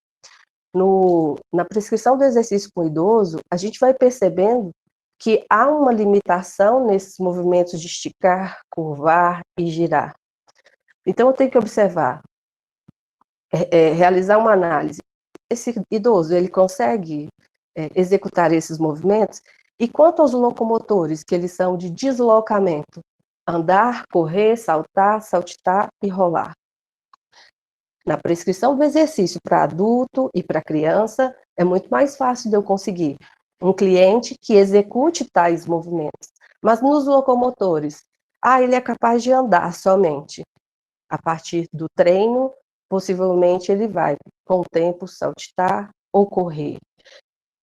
Na prescrição do exercício com o idoso, a gente vai percebendo que há uma limitação nesses movimentos de esticar, curvar e girar. Então, eu tenho que observar, realizar uma análise. Esse idoso, ele consegue executar esses movimentos? E quanto aos locomotores, que eles são de deslocamento, andar, correr, saltar, saltitar e rolar. Na prescrição do exercício para adulto e para criança, é muito mais fácil de eu conseguir um cliente que execute tais movimentos. Mas nos locomotores, ele é capaz de andar somente. A partir do treino, possivelmente ele vai, com o tempo, saltitar ou correr.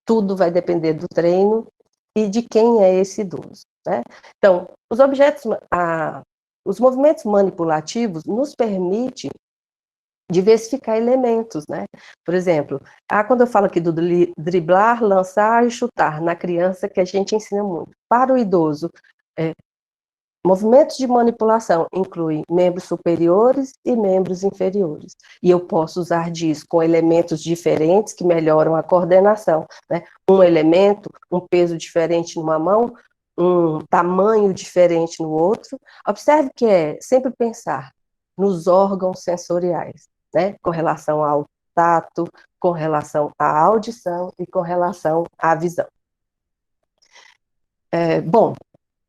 Tudo vai depender do treino e de quem é esse idoso, né? Então, os movimentos manipulativos nos permitem diversificar elementos, né? Por exemplo, quando eu falo aqui do driblar, lançar e chutar na criança, que a gente ensina muito. Para o idoso, movimentos de manipulação incluem membros superiores e membros inferiores. E eu posso usar disso com elementos diferentes que melhoram a coordenação, né? Um elemento, um peso diferente numa mão, um tamanho diferente no outro. Observe que é sempre pensar nos órgãos sensoriais, né? Com relação ao tato, com relação à audição e com relação à visão. Bom,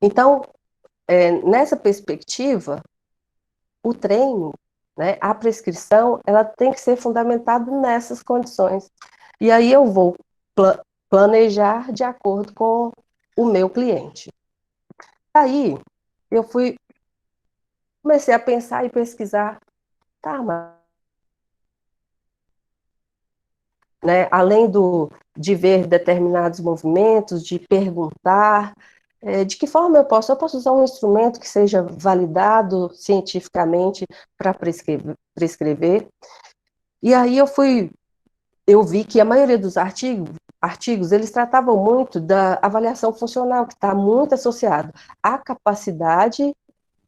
então, nessa perspectiva, o treino, né, a prescrição, ela tem que ser fundamentada nessas condições. E aí eu vou planejar de acordo com o meu cliente. Aí, eu comecei a pensar e pesquisar, mas né, além de ver determinados movimentos, de perguntar, de que forma eu posso usar um instrumento que seja validado cientificamente para prescrever. E aí eu vi que a maioria dos artigos, eles tratavam muito da avaliação funcional, que está muito associado à capacidade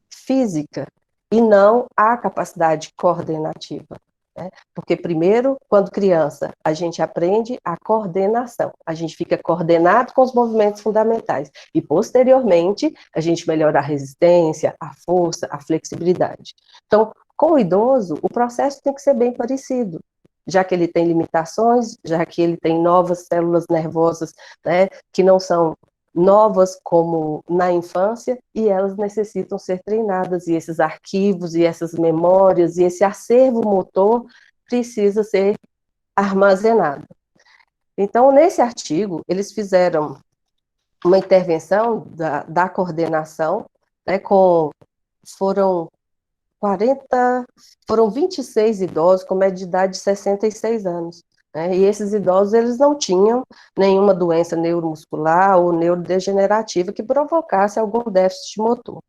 física e não à capacidade coordenativa. Né? Porque primeiro, quando criança, a gente aprende a coordenação, a gente fica coordenado com os movimentos fundamentais, e posteriormente, a gente melhora a resistência, a força, a flexibilidade. Então, com o idoso, o processo tem que ser bem parecido, já que ele tem limitações, já que ele tem novas células nervosas, né, que não são novas como na infância, e elas necessitam ser treinadas, e esses arquivos, e essas memórias, e esse acervo motor precisa ser armazenado. Então, nesse artigo, eles fizeram uma intervenção da coordenação, né, foram 26 idosos com média de idade de 66 anos. Né, e esses idosos, eles não tinham nenhuma doença neuromuscular ou neurodegenerativa que provocasse algum déficit motor.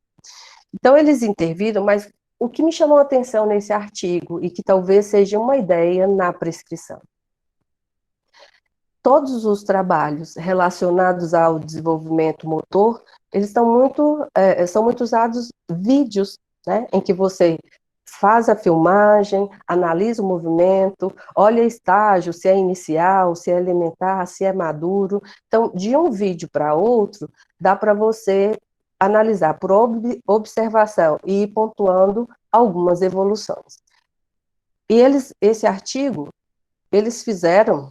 Então, eles interviram, mas o que me chamou a atenção nesse artigo, e que talvez seja uma ideia na prescrição, todos os trabalhos relacionados ao desenvolvimento motor, eles são muito usados vídeos, né, em que você faz a filmagem, analisa o movimento, olha estágio, se é inicial, se é elementar, se é maduro. Então, de um vídeo para outro, dá para você analisar por observação e ir pontuando algumas evoluções. E esse artigo, eles fizeram,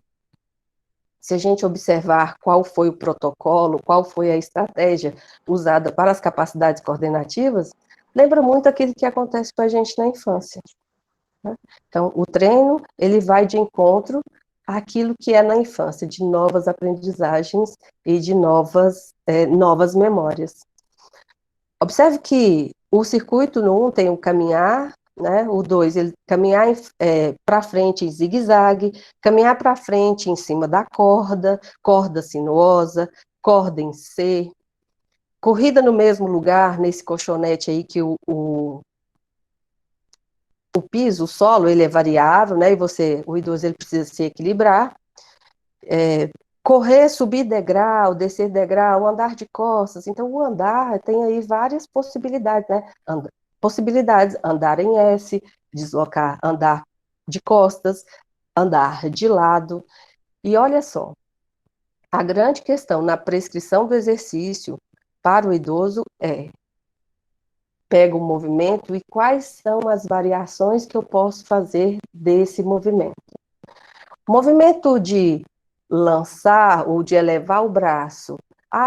se a gente observar qual foi o protocolo, qual foi a estratégia usada para as capacidades coordenativas, lembra muito aquilo que acontece com a gente na infância. Né? Então, o treino, ele vai de encontro àquilo que é na infância, de novas aprendizagens e de novas memórias. Observe que o circuito no 1 tem o caminhar, né? O 2, ele caminhar para frente em zigue-zague, caminhar para frente em cima da corda sinuosa, corda em C, corrida no mesmo lugar, nesse colchonete aí que o piso, o solo, ele é variável, né? E o idoso, ele precisa se equilibrar. Correr, subir degrau, descer degrau, andar de costas. Então, o andar tem aí várias possibilidades, né? Andar em S, deslocar, andar de costas, andar de lado. E olha só, a grande questão na prescrição do exercício para o idoso pega o movimento e quais são as variações que eu posso fazer desse movimento. O movimento de lançar ou de elevar o braço,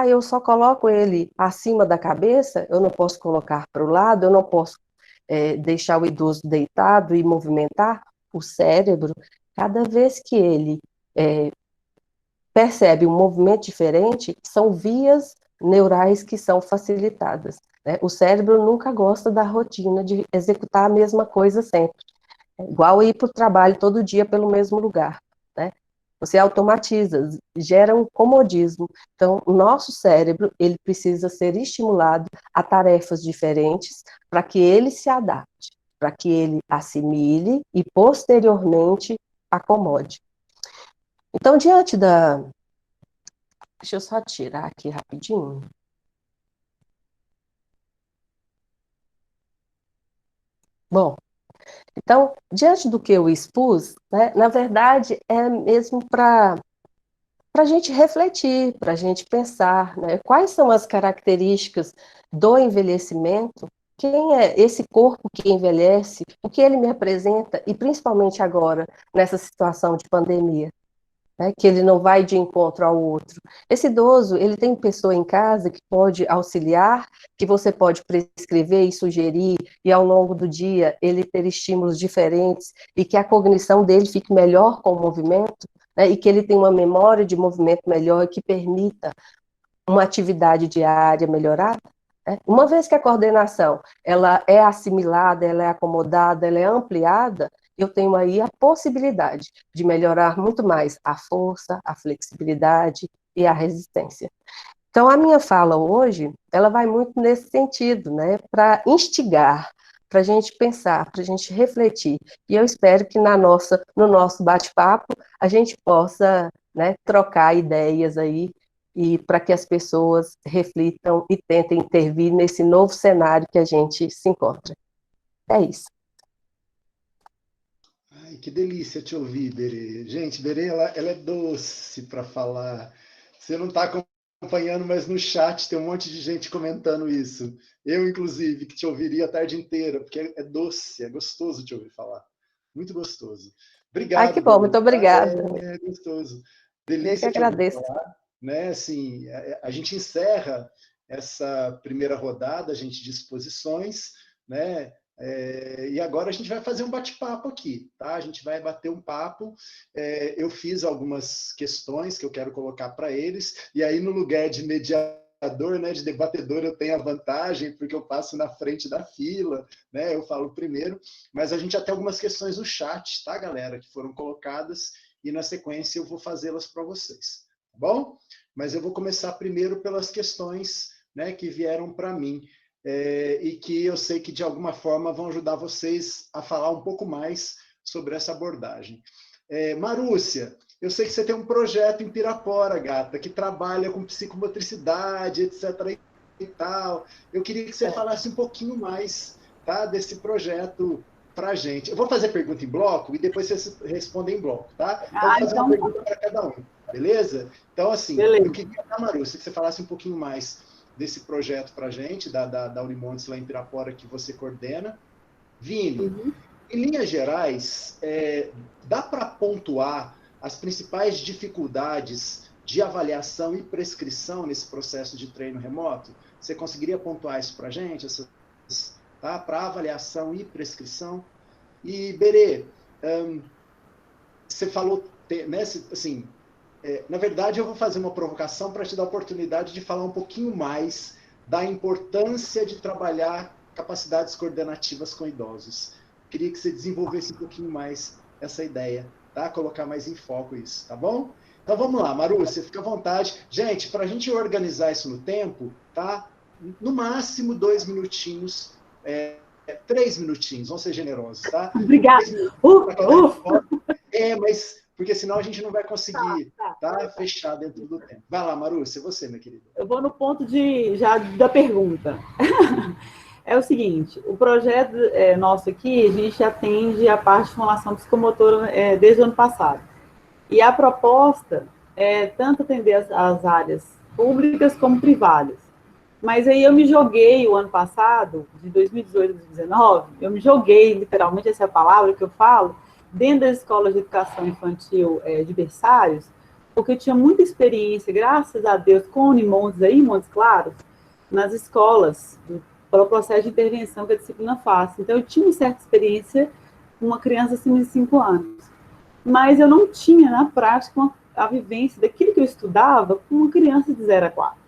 eu só coloco ele acima da cabeça, eu não posso colocar para o lado, eu não posso deixar o idoso deitado e movimentar. O cérebro, cada vez que ele percebe um movimento diferente, são vias neurais que são facilitadas. Né? O cérebro nunca gosta da rotina de executar a mesma coisa sempre. É igual ir para o trabalho todo dia pelo mesmo lugar. Né? Você automatiza, gera um comodismo. Então, o nosso cérebro, ele precisa ser estimulado a tarefas diferentes para que ele se adapte, para que ele assimile e, posteriormente, acomode. Então, diante da... Deixa eu só tirar aqui rapidinho. Bom, então, diante do que eu expus, né, na verdade, é mesmo para a gente refletir, para a gente pensar, né, quais são as características do envelhecimento, quem é esse corpo que envelhece, o que ele me apresenta, e principalmente agora, nessa situação de pandemia. Né, que ele não vai de encontro ao outro. Esse idoso, ele tem pessoa em casa que pode auxiliar, que você pode prescrever e sugerir, e ao longo do dia ele ter estímulos diferentes, e que a cognição dele fique melhor com o movimento, né, e que ele tenha uma memória de movimento melhor, que permita uma atividade diária melhorada. Né? Uma vez que a coordenação ela é assimilada, ela é acomodada, ela é ampliada, eu tenho aí a possibilidade de melhorar muito mais a força, a flexibilidade e a resistência. Então, a minha fala hoje, ela vai muito nesse sentido, né, para instigar, para a gente pensar, para a gente refletir. E eu espero que no nosso bate-papo a gente possa, né, trocar ideias aí, e para que as pessoas reflitam e tentem intervir nesse novo cenário que a gente se encontra. É isso.
Ai, que delícia te ouvir, Berê. Gente, Berê, ela é doce para falar. Você não está acompanhando, mas no chat tem um monte de gente comentando isso. Eu, inclusive, que te ouviria a tarde inteira, porque é doce, é gostoso te ouvir falar. Muito gostoso. Obrigado,
Que bom,
Berê.
muito obrigada.
É gostoso.
Eu que
Delícia te ouvir
agradeço.
falar. né? Assim, a gente encerra essa primeira rodada, gente, de exposições, né? E agora a gente vai fazer um bate-papo aqui, tá? A gente vai bater um papo. Eu fiz algumas questões que eu quero colocar para eles, e aí no lugar de mediador, né, de debatedor, eu tenho a vantagem, porque eu passo na frente da fila, né? Eu falo primeiro, mas a gente já tem algumas questões no chat, tá, galera, que foram colocadas, e na sequência eu vou fazê-las para vocês, tá bom? Mas eu vou começar primeiro pelas questões, né, que vieram para mim. E que eu sei que, de alguma forma, vão ajudar vocês a falar um pouco mais sobre essa abordagem. Marúcia, eu sei que você tem um projeto em Pirapora, gata, que trabalha com psicomotricidade, etc. e tal. Eu queria que você falasse um pouquinho mais, tá, desse projeto para a gente. Eu vou fazer pergunta em bloco e depois vocês respondem em bloco, tá? Então, vou fazer uma pergunta para cada um, beleza? Então, assim, eu queria, Marúcia, que você falasse um pouquinho mais desse projeto para a gente, da Unimontes lá em Pirapora, que você coordena. Vini, em linhas gerais, dá para pontuar as principais dificuldades de avaliação e prescrição nesse processo de treino remoto? Você conseguiria pontuar isso para a gente, tá? Para avaliação e prescrição? E, Berê, você falou, né, assim, na verdade, eu vou fazer uma provocação para te dar a oportunidade de falar um pouquinho mais da importância de trabalhar capacidades coordenativas com idosos. Queria que você desenvolvesse um pouquinho mais essa ideia, tá? Colocar mais em foco isso, tá bom? Então vamos lá, Marúcia, fica à vontade. Gente, para a gente organizar isso no tempo, tá? No máximo 2 minutinhos, 3 minutinhos, vamos ser generosos, tá?
Obrigada.
Mas porque senão a gente não vai conseguir fechar dentro do tempo. Vai lá, Marúcia, você, minha querida.
Eu vou no ponto da pergunta. É o seguinte, o projeto nosso aqui, a gente atende a parte de formulação psicomotora desde o ano passado. E a proposta é tanto atender as áreas públicas como privadas. Mas aí eu me joguei o ano passado, de 2018 a 2019, eu me joguei, literalmente, essa é a palavra que eu falo, dentro das escolas de educação infantil de berçários, porque eu tinha muita experiência, graças a Deus, com Unimontes aí, Montes Claros, nas escolas, pelo processo de intervenção que a disciplina faz. Então, eu tinha uma certa experiência com uma criança acima de 5 anos. Mas eu não tinha, na prática, a vivência daquilo que eu estudava com uma criança de 0 a 4.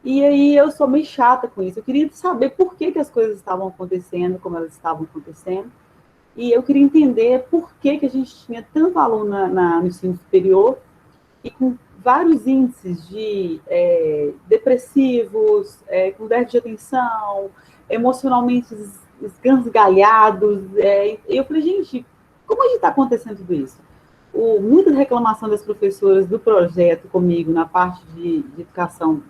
E aí eu sou meio chata com isso. Eu queria saber por que as coisas estavam acontecendo, como elas estavam acontecendo. E eu queria entender por que a gente tinha tanto aluno no ensino superior e com vários índices de depressivos, com déficit de atenção, emocionalmente esgangalhados. E eu falei, gente, como a gente está acontecendo tudo isso? Muita reclamação das professoras do projeto comigo na parte de educação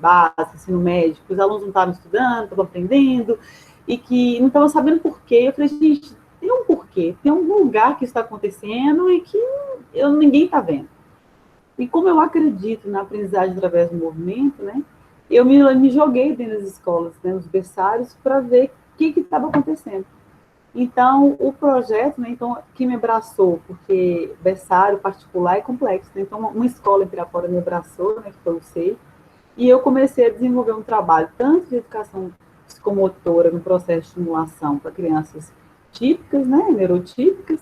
básica, ensino médio, que os alunos não estavam estudando, estavam aprendendo, e que não estavam sabendo por quê. Eu falei, gente, tem um porquê, tem algum lugar que está acontecendo e que ninguém está vendo. E como eu acredito na aprendizagem através do movimento, né, eu me joguei dentro das escolas, né, nos berçários, para ver o que estava acontecendo. Então, o projeto, né, que me abraçou, porque berçário particular é complexo, né, então uma escola em Pirapora me abraçou, né, que foi o SEI, e eu comecei a desenvolver um trabalho tanto de educação psicomotora no processo de estimulação para crianças típicas, né, neurotípicas,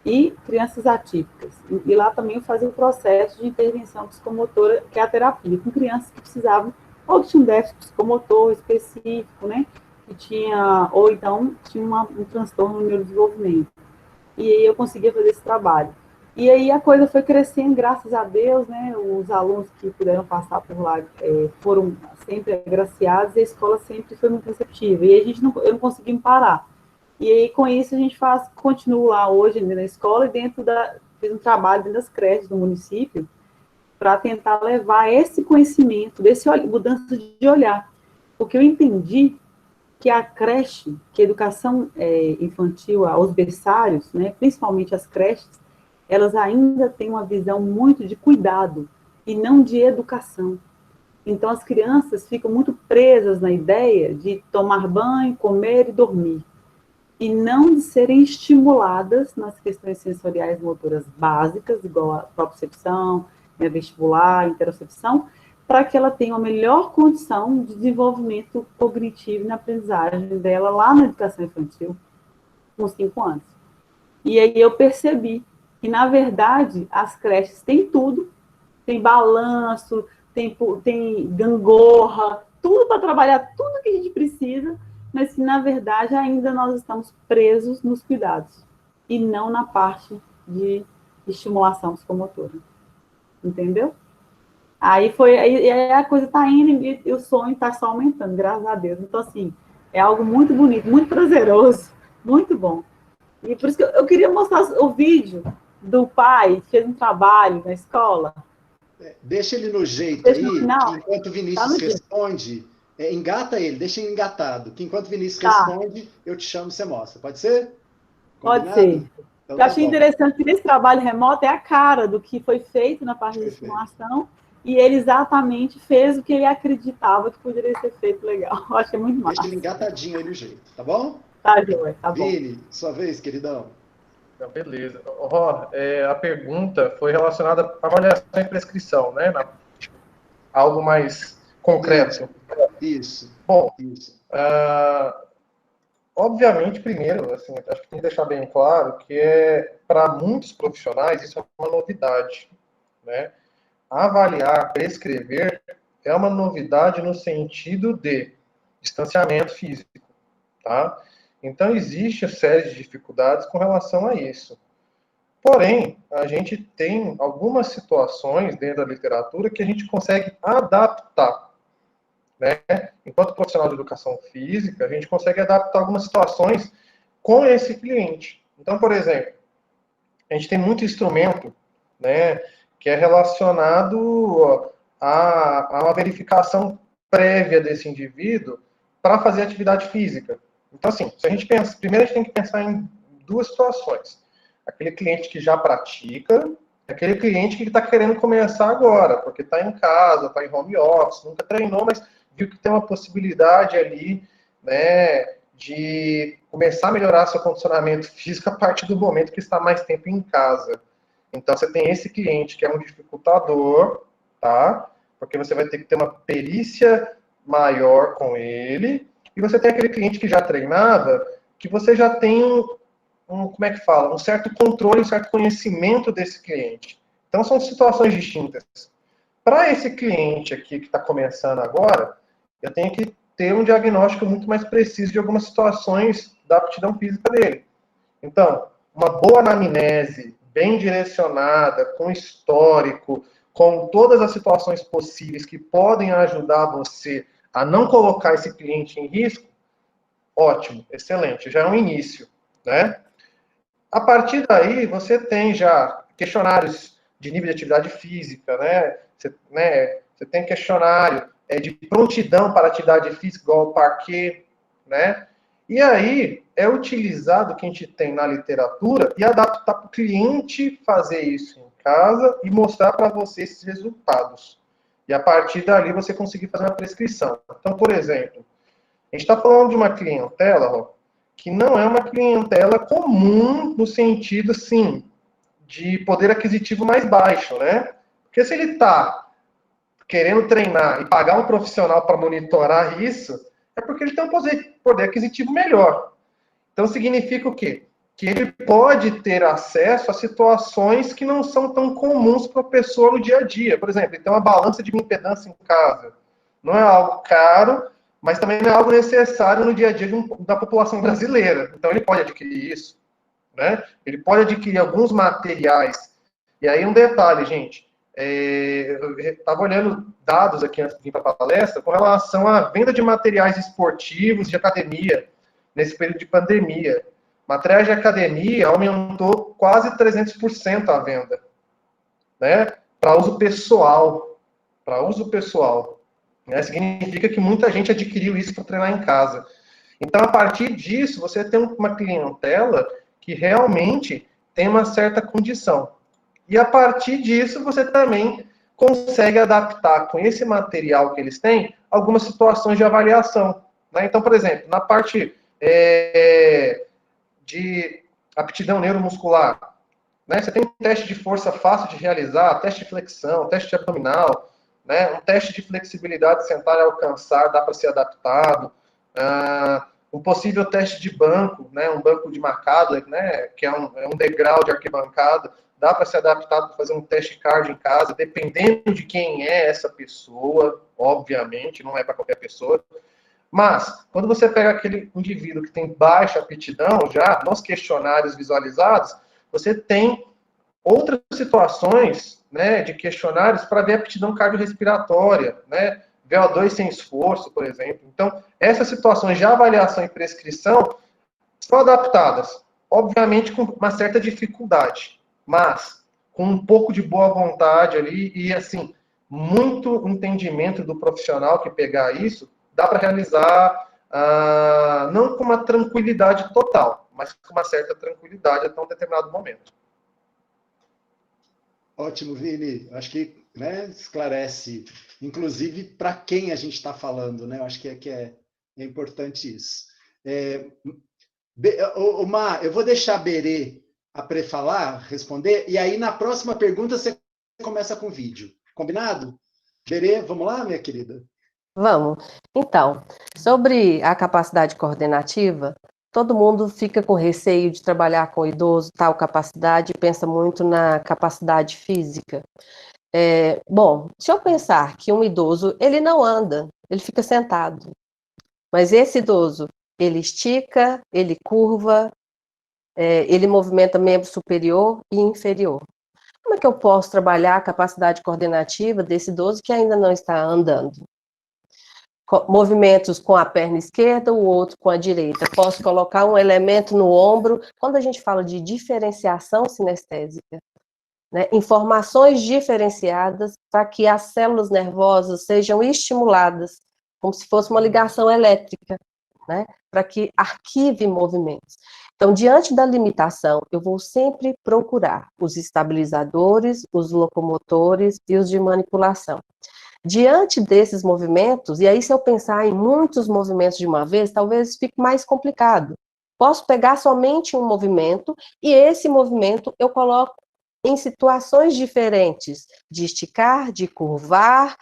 e crianças atípicas. E lá também eu fazia o processo de intervenção psicomotora, que é a terapia, com crianças que precisavam, ou que tinham um déficit psicomotor específico, né, ou então tinha um transtorno no neurodesenvolvimento. E aí eu conseguia fazer esse trabalho. E aí a coisa foi crescendo, graças a Deus, né, os alunos que puderam passar por lá foram sempre agraciados, e a escola sempre foi muito receptiva. E aí eu não consegui me parar. E aí, com isso, a gente continua lá hoje na escola e fiz um trabalho dentro das creches do município para tentar levar esse conhecimento, mudança de olhar. Porque eu entendi que a creche, que a educação infantil, os berçários, né, principalmente as creches, elas ainda têm uma visão muito de cuidado e não de educação. Então, as crianças ficam muito presas na ideia de tomar banho, comer e dormir, e não de serem estimuladas nas questões sensoriais motoras básicas, igual a propriocepção, vestibular, interocepção, para que ela tenha uma melhor condição de desenvolvimento cognitivo na aprendizagem dela lá na educação infantil, com 5 anos. E aí eu percebi que, na verdade, as creches têm tudo, tem balanço, tem gangorra, tudo para trabalhar tudo que a gente precisa, mas que, na verdade, ainda nós estamos presos nos cuidados, e não na parte de estimulação psicomotora. Entendeu? Aí a coisa está indo e o sonho está só aumentando, graças a Deus. Então, assim, é algo muito bonito, muito prazeroso, muito bom. E por isso que eu queria mostrar o vídeo do pai que fez um trabalho na escola.
Deixa ele no jeito aí, que enquanto o Vinícius responde, engata ele, deixa ele engatado, que enquanto o Vinícius responde, eu te chamo e você mostra. Pode ser?
Pode ser.
Então,
eu achei interessante que nesse trabalho remoto é a cara do que foi feito na parte de estimulação, e ele exatamente fez o que ele acreditava que poderia ser feito legal. Eu achei muito massa.
Deixa ele engatadinho aí no jeito, tá bom?
Tá, Joé, tá bom.
Vini, sua vez, queridão.
Então, beleza. A pergunta foi relacionada à avaliação e prescrição, né? Algo mais concreto.
Isso.
Bom, obviamente, primeiro, assim, acho que tem que deixar bem claro que para muitos profissionais isso é uma novidade, né? Avaliar, prescrever é uma novidade no sentido de distanciamento físico, tá? Então, existe uma série de dificuldades com relação a isso. Porém, a gente tem algumas situações dentro da literatura que a gente consegue adaptar, né? Enquanto profissional de educação física, a gente consegue adaptar algumas situações com esse cliente. Então, por exemplo, a gente tem muito instrumento, né, que é relacionado a uma verificação prévia desse indivíduo para fazer atividade física. Então, assim, se a gente pensa, primeiro a gente tem que pensar em duas situações. Aquele cliente que já pratica, aquele cliente que está querendo começar agora, porque está em casa, está em home office, nunca treinou, mas viu que tem uma possibilidade ali, né, de começar a melhorar seu condicionamento físico a partir do momento que está mais tempo em casa. Então, você tem esse cliente que é um dificultador, tá? Porque você vai ter que ter uma perícia maior com ele, e você tem aquele cliente que já treinava, que você já tem como é que fala? Um certo controle, um certo conhecimento desse cliente. Então, são situações distintas. Para esse cliente aqui que está começando agora, eu tenho que ter um diagnóstico muito mais preciso de algumas situações da aptidão física dele. Então, uma boa anamnese, bem direcionada, com histórico, com todas as situações possíveis que podem ajudar você a não colocar esse cliente em risco, ótimo, excelente, já é um início, né? A partir daí, você tem já questionários de nível de atividade física, né? Você tem questionário de prontidão para atividade física, igual o parquet, né? E aí, é utilizado o que a gente tem na literatura e adaptar para o cliente fazer isso em casa e mostrar para você esses resultados. E a partir dali, você conseguir fazer uma prescrição. Então, por exemplo, a gente está falando de uma clientela, que não é uma clientela comum no sentido, sim, de poder aquisitivo mais baixo, né? Porque se ele está querendo treinar e pagar um profissional para monitorar isso, é porque ele tem um poder aquisitivo melhor. Então, significa o quê? Que ele pode ter acesso a situações que não são tão comuns para a pessoa no dia a dia. Por exemplo, ele tem uma balança de impedância em casa. Não é algo caro, mas também não é algo necessário no dia a dia da população brasileira. Então, ele pode adquirir isso, né? Ele pode adquirir alguns materiais. E aí, um detalhe, gente. Eu estava olhando dados aqui antes de vir para a palestra com relação à venda de materiais esportivos de academia nesse período de pandemia. Materiais de academia aumentou quase 300% a venda, né? Para uso pessoal. Para uso pessoal. Né? Significa que muita gente adquiriu isso para treinar em casa. Então, a partir disso, você tem uma clientela que realmente tem uma certa condição. E a partir disso, você também consegue adaptar com esse material que eles têm algumas situações de avaliação. Né? Então, por exemplo, na parte de aptidão neuromuscular, né? Você tem um teste de força fácil de realizar, teste de flexão, teste de abdominal, né? Um teste de flexibilidade sentar e alcançar, dá para ser adaptado. Um possível teste de banco, né? Um banco de marcada, né? Que é um degrau de arquibancada, dá para ser adaptado para fazer um teste cardio em casa, dependendo de quem é essa pessoa, obviamente, não é para qualquer pessoa. Mas, quando você pega aquele indivíduo que tem baixa aptidão, já nos questionários visualizados, você tem outras situações, né, de questionários para ver aptidão cardiorrespiratória, né, VO2 sem esforço, por exemplo. Então, essas situações de avaliação e prescrição são adaptadas, obviamente com uma certa dificuldade, mas com um pouco de boa vontade ali e, assim, muito entendimento do profissional que pegar isso, dá para realizar, não com uma tranquilidade total, mas com uma certa tranquilidade até um determinado momento.
Ótimo, Vini. Acho que, né, esclarece, inclusive para quem a gente está falando, né? Eu acho que é importante isso. Mar, eu vou deixar a Berê a pré-falar, responder, e aí na próxima pergunta você começa com o vídeo. Combinado? Berê, vamos lá, minha querida?
Vamos. Então, sobre a capacidade coordenativa, todo mundo fica com receio de trabalhar com idoso, tal capacidade, e pensa muito na capacidade física. Bom, se eu pensar que um idoso, ele não anda, ele fica sentado. Mas esse idoso, ele estica, ele curva, ele movimenta membro superior e inferior. Como é que eu posso trabalhar a capacidade coordenativa desse idoso que ainda não está andando? Movimentos com a perna esquerda, o outro com a direita. Posso colocar um elemento no ombro. Quando a gente fala de diferenciação sinestésica, né, informações diferenciadas para que as células nervosas sejam estimuladas, como se fosse uma ligação elétrica, né, para que arquive movimentos. Então, diante da limitação, eu vou sempre procurar os estabilizadores, os locomotores e os de manipulação. Diante desses movimentos, e aí se eu pensar em muitos movimentos de uma vez, talvez fique mais complicado. Posso pegar somente um movimento e esse movimento eu coloco em situações diferentes, de esticar, de curvar,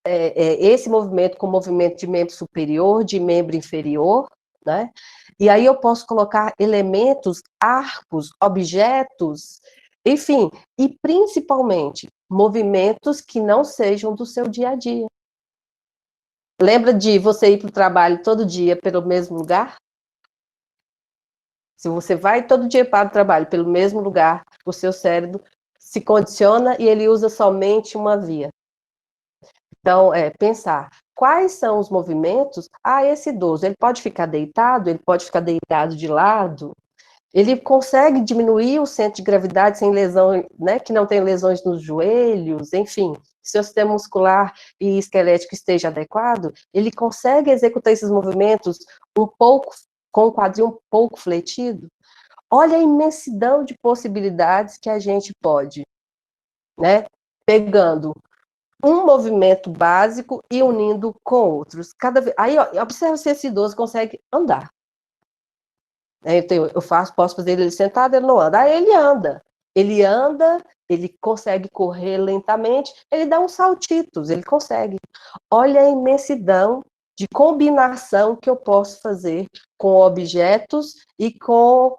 esse movimento com movimento de membro superior, de membro inferior, né? E aí eu posso colocar elementos, arcos, objetos, enfim, e principalmente movimentos que não sejam do seu dia a dia. Lembra de você ir para o trabalho todo dia pelo mesmo lugar? Se você vai todo dia para o trabalho pelo mesmo lugar, o seu cérebro se condiciona e ele usa somente uma via. Então, pensar quais são os movimentos. Esse idoso, ele pode ficar deitado, ele pode ficar deitado de lado, ele consegue diminuir o centro de gravidade sem lesão, né, que não tem lesões nos joelhos, enfim, se o sistema muscular e esquelético esteja adequado, ele consegue executar esses movimentos um pouco, com o quadril um pouco fletido. Olha a imensidão de possibilidades que a gente pode, né, pegando um movimento básico e unindo com outros. Aí, observa se esse idoso consegue andar. Posso fazer ele sentado, ele não anda. Aí ele anda, ele consegue correr lentamente, ele dá uns saltitos, ele consegue. Olha a imensidão de combinação que eu posso fazer com objetos e com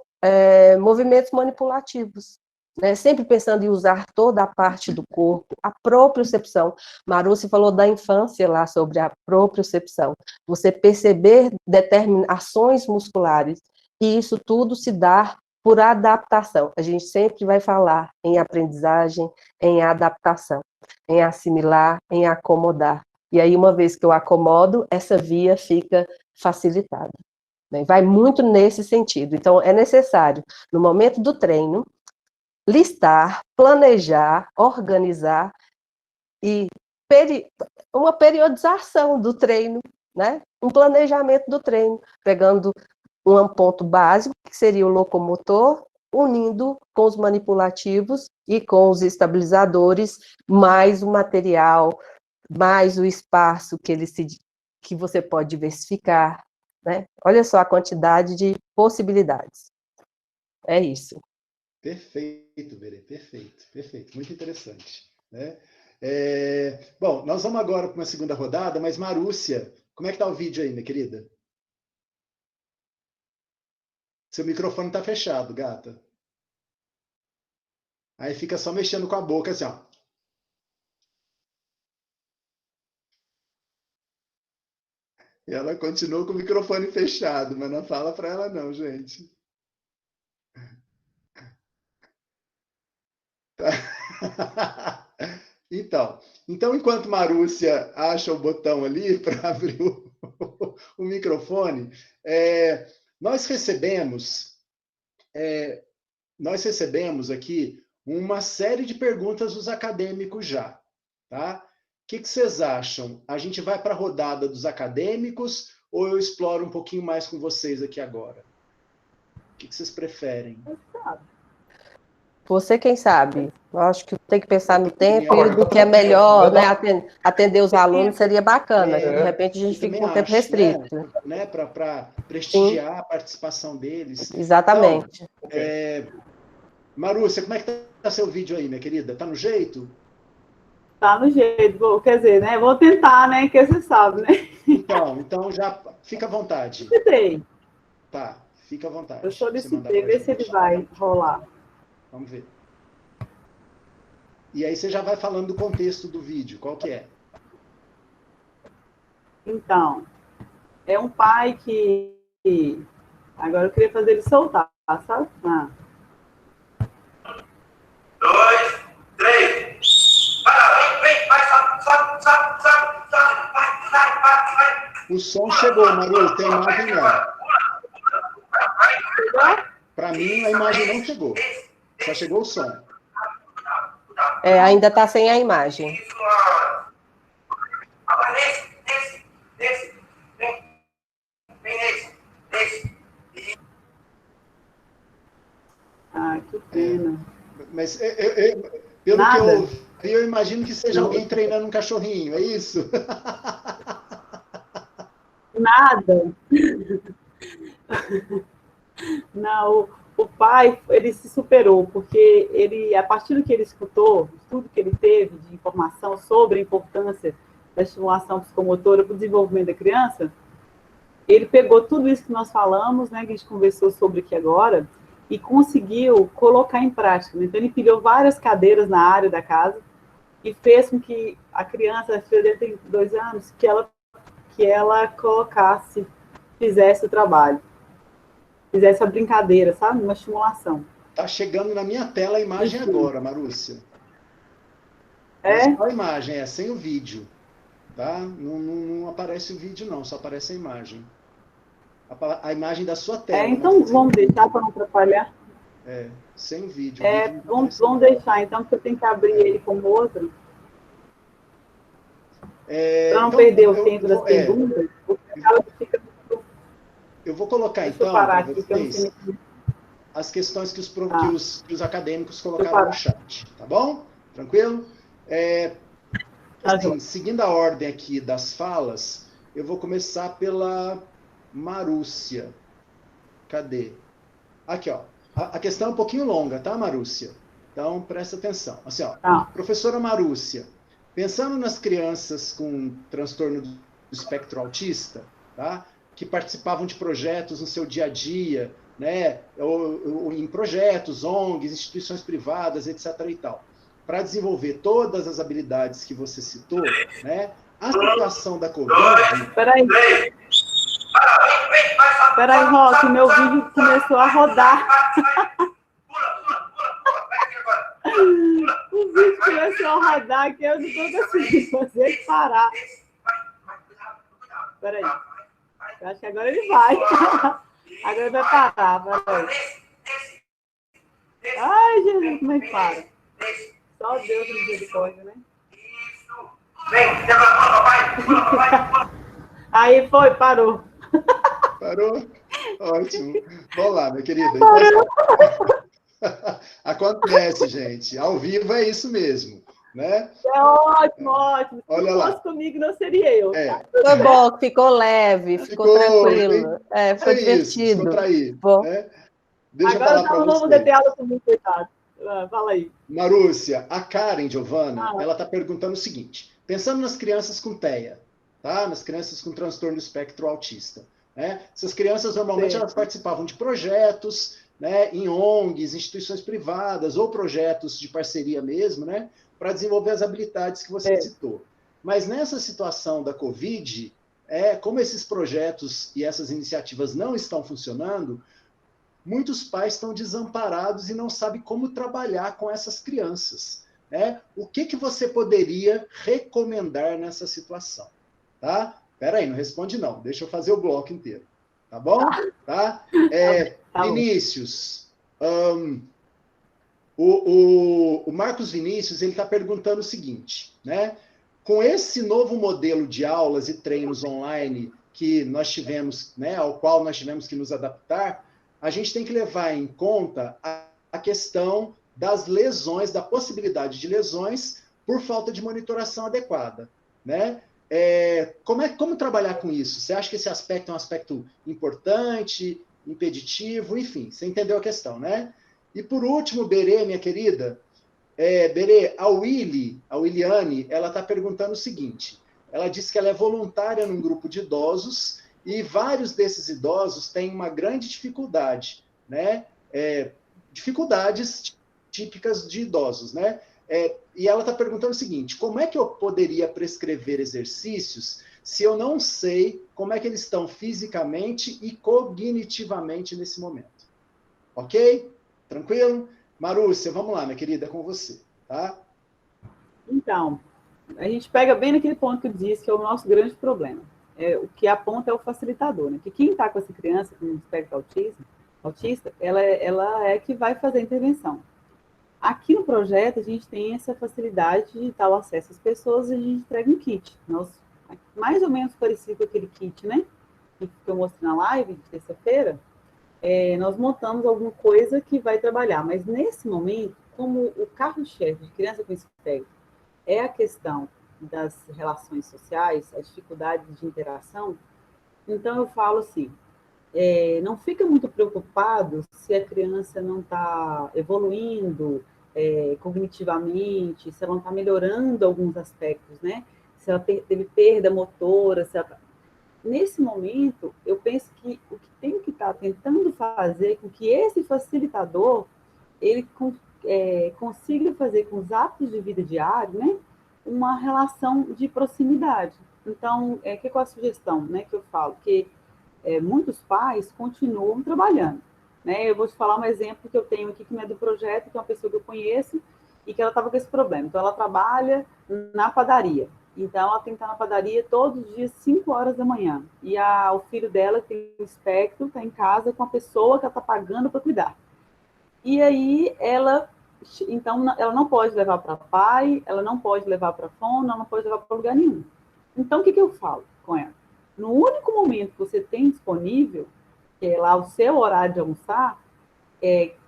movimentos manipulativos. Né? Sempre pensando em usar toda a parte do corpo, a propriocepção. Marucci falou da infância lá sobre a propriocepção. Você perceber ações musculares. E isso tudo se dá por adaptação. A gente sempre vai falar em aprendizagem, em adaptação, em assimilar, em acomodar. E aí, uma vez que eu acomodo, essa via fica facilitada. Vai muito nesse sentido. Então, é necessário, no momento do treino, listar, planejar, organizar e uma periodização do treino, né? Um planejamento do treino, pegando um ponto básico, que seria o locomotor, unindo com os manipulativos e com os estabilizadores, mais o material, mais o espaço que você pode diversificar, né? Olha só a quantidade de possibilidades. É isso.
Perfeito, Berê, perfeito, perfeito. Muito interessante, né? Bom, nós vamos agora para uma segunda rodada, mas Marúcia, como é que está o vídeo aí, minha querida? Seu microfone está fechado, gata. Aí fica só mexendo com a boca, assim, ó. E ela continua com o microfone fechado, mas não fala para ela não, gente. Tá. Então, enquanto Marúcia acha o botão ali para abrir o microfone, nós recebemos aqui uma série de perguntas dos acadêmicos já, tá? O que vocês acham? A gente vai para a rodada dos acadêmicos ou eu exploro um pouquinho mais com vocês aqui agora? O que vocês preferem?
Você quem sabe? Eu acho que tem que pensar no tempo e do que é melhor, né? Atender os alunos seria bacana. De repente a gente fica com o tempo restrito.
Né? Para prestigiar a participação deles.
Exatamente.
Então, Marúcia, como é que está seu vídeo aí, minha querida? Tá no jeito?
Tá no jeito. Quer dizer, né? Vou tentar, né? Que você sabe, né?
Então já fica à vontade.
Solicitei.
Tá, fica à vontade.
Eu solicitei, ver se ele vai rolar.
Vamos ver. E aí você já vai falando do contexto do vídeo, qual que é?
Então, é um pai que... Agora eu queria fazer ele soltar, sabe?
2, 3. Vem, vai, sai.
O som chegou, Maru, tem imagem lá. Para mim, a imagem não chegou. Só chegou o som.
Ainda está sem a imagem.
Que pena.
Mas pelo que eu ouvi, eu imagino que seja alguém treinando um cachorrinho, é isso?
Nada. Não, o pai, ele se superou, porque ele, a partir do que ele escutou, tudo que ele teve de informação sobre a importância da estimulação psicomotora para o desenvolvimento da criança, ele pegou tudo isso que nós falamos, né, que a gente conversou sobre aqui agora, e conseguiu colocar em prática. Então, ele pilhou várias cadeiras na área da casa e fez com que a criança, a filha dele tem 2 anos, que ela colocasse, fizesse o trabalho. Fizesse a brincadeira, sabe? Uma estimulação.
Tá chegando na minha tela a imagem agora, Marúcia.
É?
Só a imagem, sem o vídeo. Tá? Não aparece o vídeo, não, só aparece a imagem. A imagem da sua tela.
Então vamos deixar para não atrapalhar.
Sem o vídeo.
Vamos deixar, então, porque eu tenho que abrir ele como outro. Para não perder o tempo das perguntas, porque ela fica...
Eu vou colocar, então, para vocês, as questões que os acadêmicos colocaram no chat, tá bom? Tranquilo? Assim, seguindo a ordem aqui das falas, eu vou começar pela Marúcia. Cadê? Aqui, ó. A questão é um pouquinho longa, tá, Marúcia? Então, presta atenção. Assim, ó. Professora Marúcia, pensando nas crianças com transtorno do espectro autista, tá? Que participavam de projetos no seu dia a dia, né, ou em projetos, ONGs, instituições privadas, etc. e tal, para desenvolver todas as habilidades que você citou, né, a situação da Covid...
Peraí, Roque, meu vídeo começou a rodar. O vídeo começou a rodar, que eu não estou conseguindo fazer ele parar. Peraí. Eu acho que agora ele vai. Agora ele vai parar. Vai. Ai, Jesus, como é que para? Só Deus de misericórdia, né?
Vem,
aí foi, parou.
Parou? Ótimo. Vamos lá, minha querida. Então, acontece, gente. Ao vivo é isso mesmo. Né?
É ótimo, ótimo. Se
Olha
não fosse
lá.
Comigo, não seria eu.
Foi bom, ficou leve, ficou tranquilo. Foi divertido.
Descontraído.
Bom.
Né? Deixa eu
Agora
falar
tá
para
um novo
você.
DTA comigo, coitado. Fala aí.
Marúcia, a Karen Giovana, ela está perguntando o seguinte: pensando nas crianças com TEA, tá? Nas crianças com transtorno do espectro autista, né? Essas crianças normalmente elas participavam de projetos, né, em ONGs, instituições privadas ou projetos de parceria mesmo, né, para desenvolver as habilidades que você citou. Mas nessa situação da Covid, como esses projetos e essas iniciativas não estão funcionando, muitos pais estão desamparados e não sabem como trabalhar com essas crianças, né? O que você poderia recomendar nessa situação? Tá? Espera aí, não responde não. Deixa eu fazer o bloco inteiro. Tá bom? Tá?
Tá bom.
Vinícius, o Marcos Vinícius, ele está perguntando o seguinte, né? Com esse novo modelo de aulas e treinos online que nós tivemos, né, ao qual nós tivemos que nos adaptar, a gente tem que levar em conta a questão das lesões, da possibilidade de lesões por falta de monitoração adequada, né? Como trabalhar com isso? Você acha que esse aspecto é um aspecto importante, impeditivo, enfim, você entendeu a questão, né? E por último, Berê, minha querida, Berê, a Williane, ela está perguntando o seguinte, ela disse que ela é voluntária num grupo de idosos e vários desses idosos têm uma grande dificuldade, né? Dificuldades típicas de idosos, né? E ela está perguntando o seguinte, como é que eu poderia prescrever exercícios se eu não sei como é que eles estão fisicamente e cognitivamente nesse momento? Ok? Tranquilo? Marúcia, vamos lá, minha querida, é com você, tá?
Então, a gente pega bem naquele ponto que diz que é o nosso grande problema. O que aponta é o facilitador, né? Que quem está com essa criança com espectro autista, ela é que vai fazer a intervenção. Aqui no projeto, a gente tem essa facilidade de dar o acesso às pessoas e a gente entrega um kit. Mais ou menos parecido com aquele kit, né? Que eu mostrei na live de terça-feira. Nós montamos alguma coisa que vai trabalhar. Mas nesse momento, como o carro-chefe de criança com espectro é a questão das relações sociais, a dificuldade de interação, então eu falo assim, não fica muito preocupado se a criança não está evoluindo cognitivamente, se ela não está melhorando alguns aspectos, né? Se ela teve perda motora, se ela... Nesse momento, eu penso que o que tem que estar tentando fazer com que esse facilitador ele consiga fazer com os hábitos de vida diário, né, uma relação de proximidade. Então, qual é a sugestão, né, que eu falo? Que muitos pais continuam trabalhando. Né? Eu vou te falar um exemplo que eu tenho aqui, que não é do projeto, que é uma pessoa que eu conheço, e que ela estava com esse problema. Então, ela trabalha na padaria. Então, ela tem que estar na padaria todos os dias, 5 horas da manhã. E o filho dela, que tem um espectro, está em casa com a pessoa que ela está pagando para cuidar. E aí, então, ela não pode levar para pai, ela não pode levar para fono, ela não pode levar para lugar nenhum. Então, o que eu falo com ela? No único momento que você tem disponível, que é lá o seu horário de almoçar,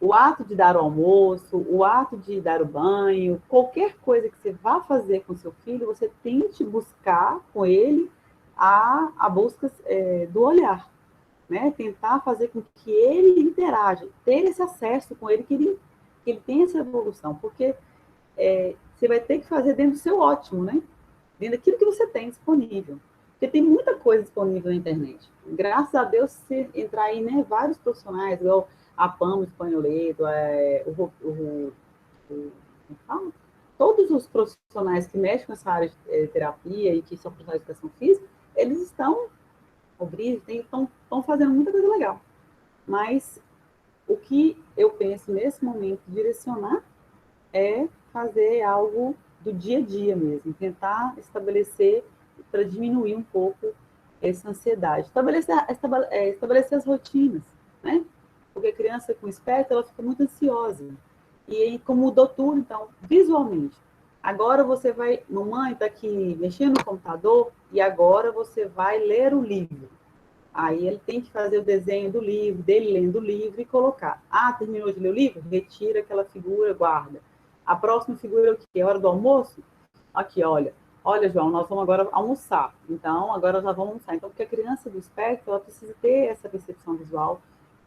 o ato de dar o almoço, o ato de dar o banho, qualquer coisa que você vá fazer com seu filho, você tente buscar com ele a busca do olhar, né? Tentar fazer com que ele interaja, ter esse acesso com ele, que ele tenha essa evolução, porque você vai ter que fazer dentro do seu ótimo, né? Dentro daquilo que você tem disponível. Porque tem muita coisa disponível na internet. Graças a Deus, se entrar aí, né, vários profissionais, igual a Pamo Espanholeto, todos os profissionais que mexem com essa área de terapia e que são profissionais de educação física, eles estão fazendo muita coisa legal. Mas o que eu penso nesse momento direcionar é fazer algo do dia a dia mesmo, tentar estabelecer para diminuir um pouco essa ansiedade, estabelecer as rotinas, né? Porque a criança com espectro, ela fica muito ansiosa. E aí, como mudou tudo, então, visualmente. Agora você vai, mamãe está aqui mexendo no computador e agora você vai ler o livro. Aí ele tem que fazer o desenho do livro, dele lendo o livro e colocar. Terminou de ler o livro? Retira aquela figura, guarda. A próxima figura é o quê? É hora do almoço? Aqui, olha, João, nós vamos agora almoçar. Então, agora já vamos almoçar. Então, porque a criança do espectro, ela precisa ter essa percepção visual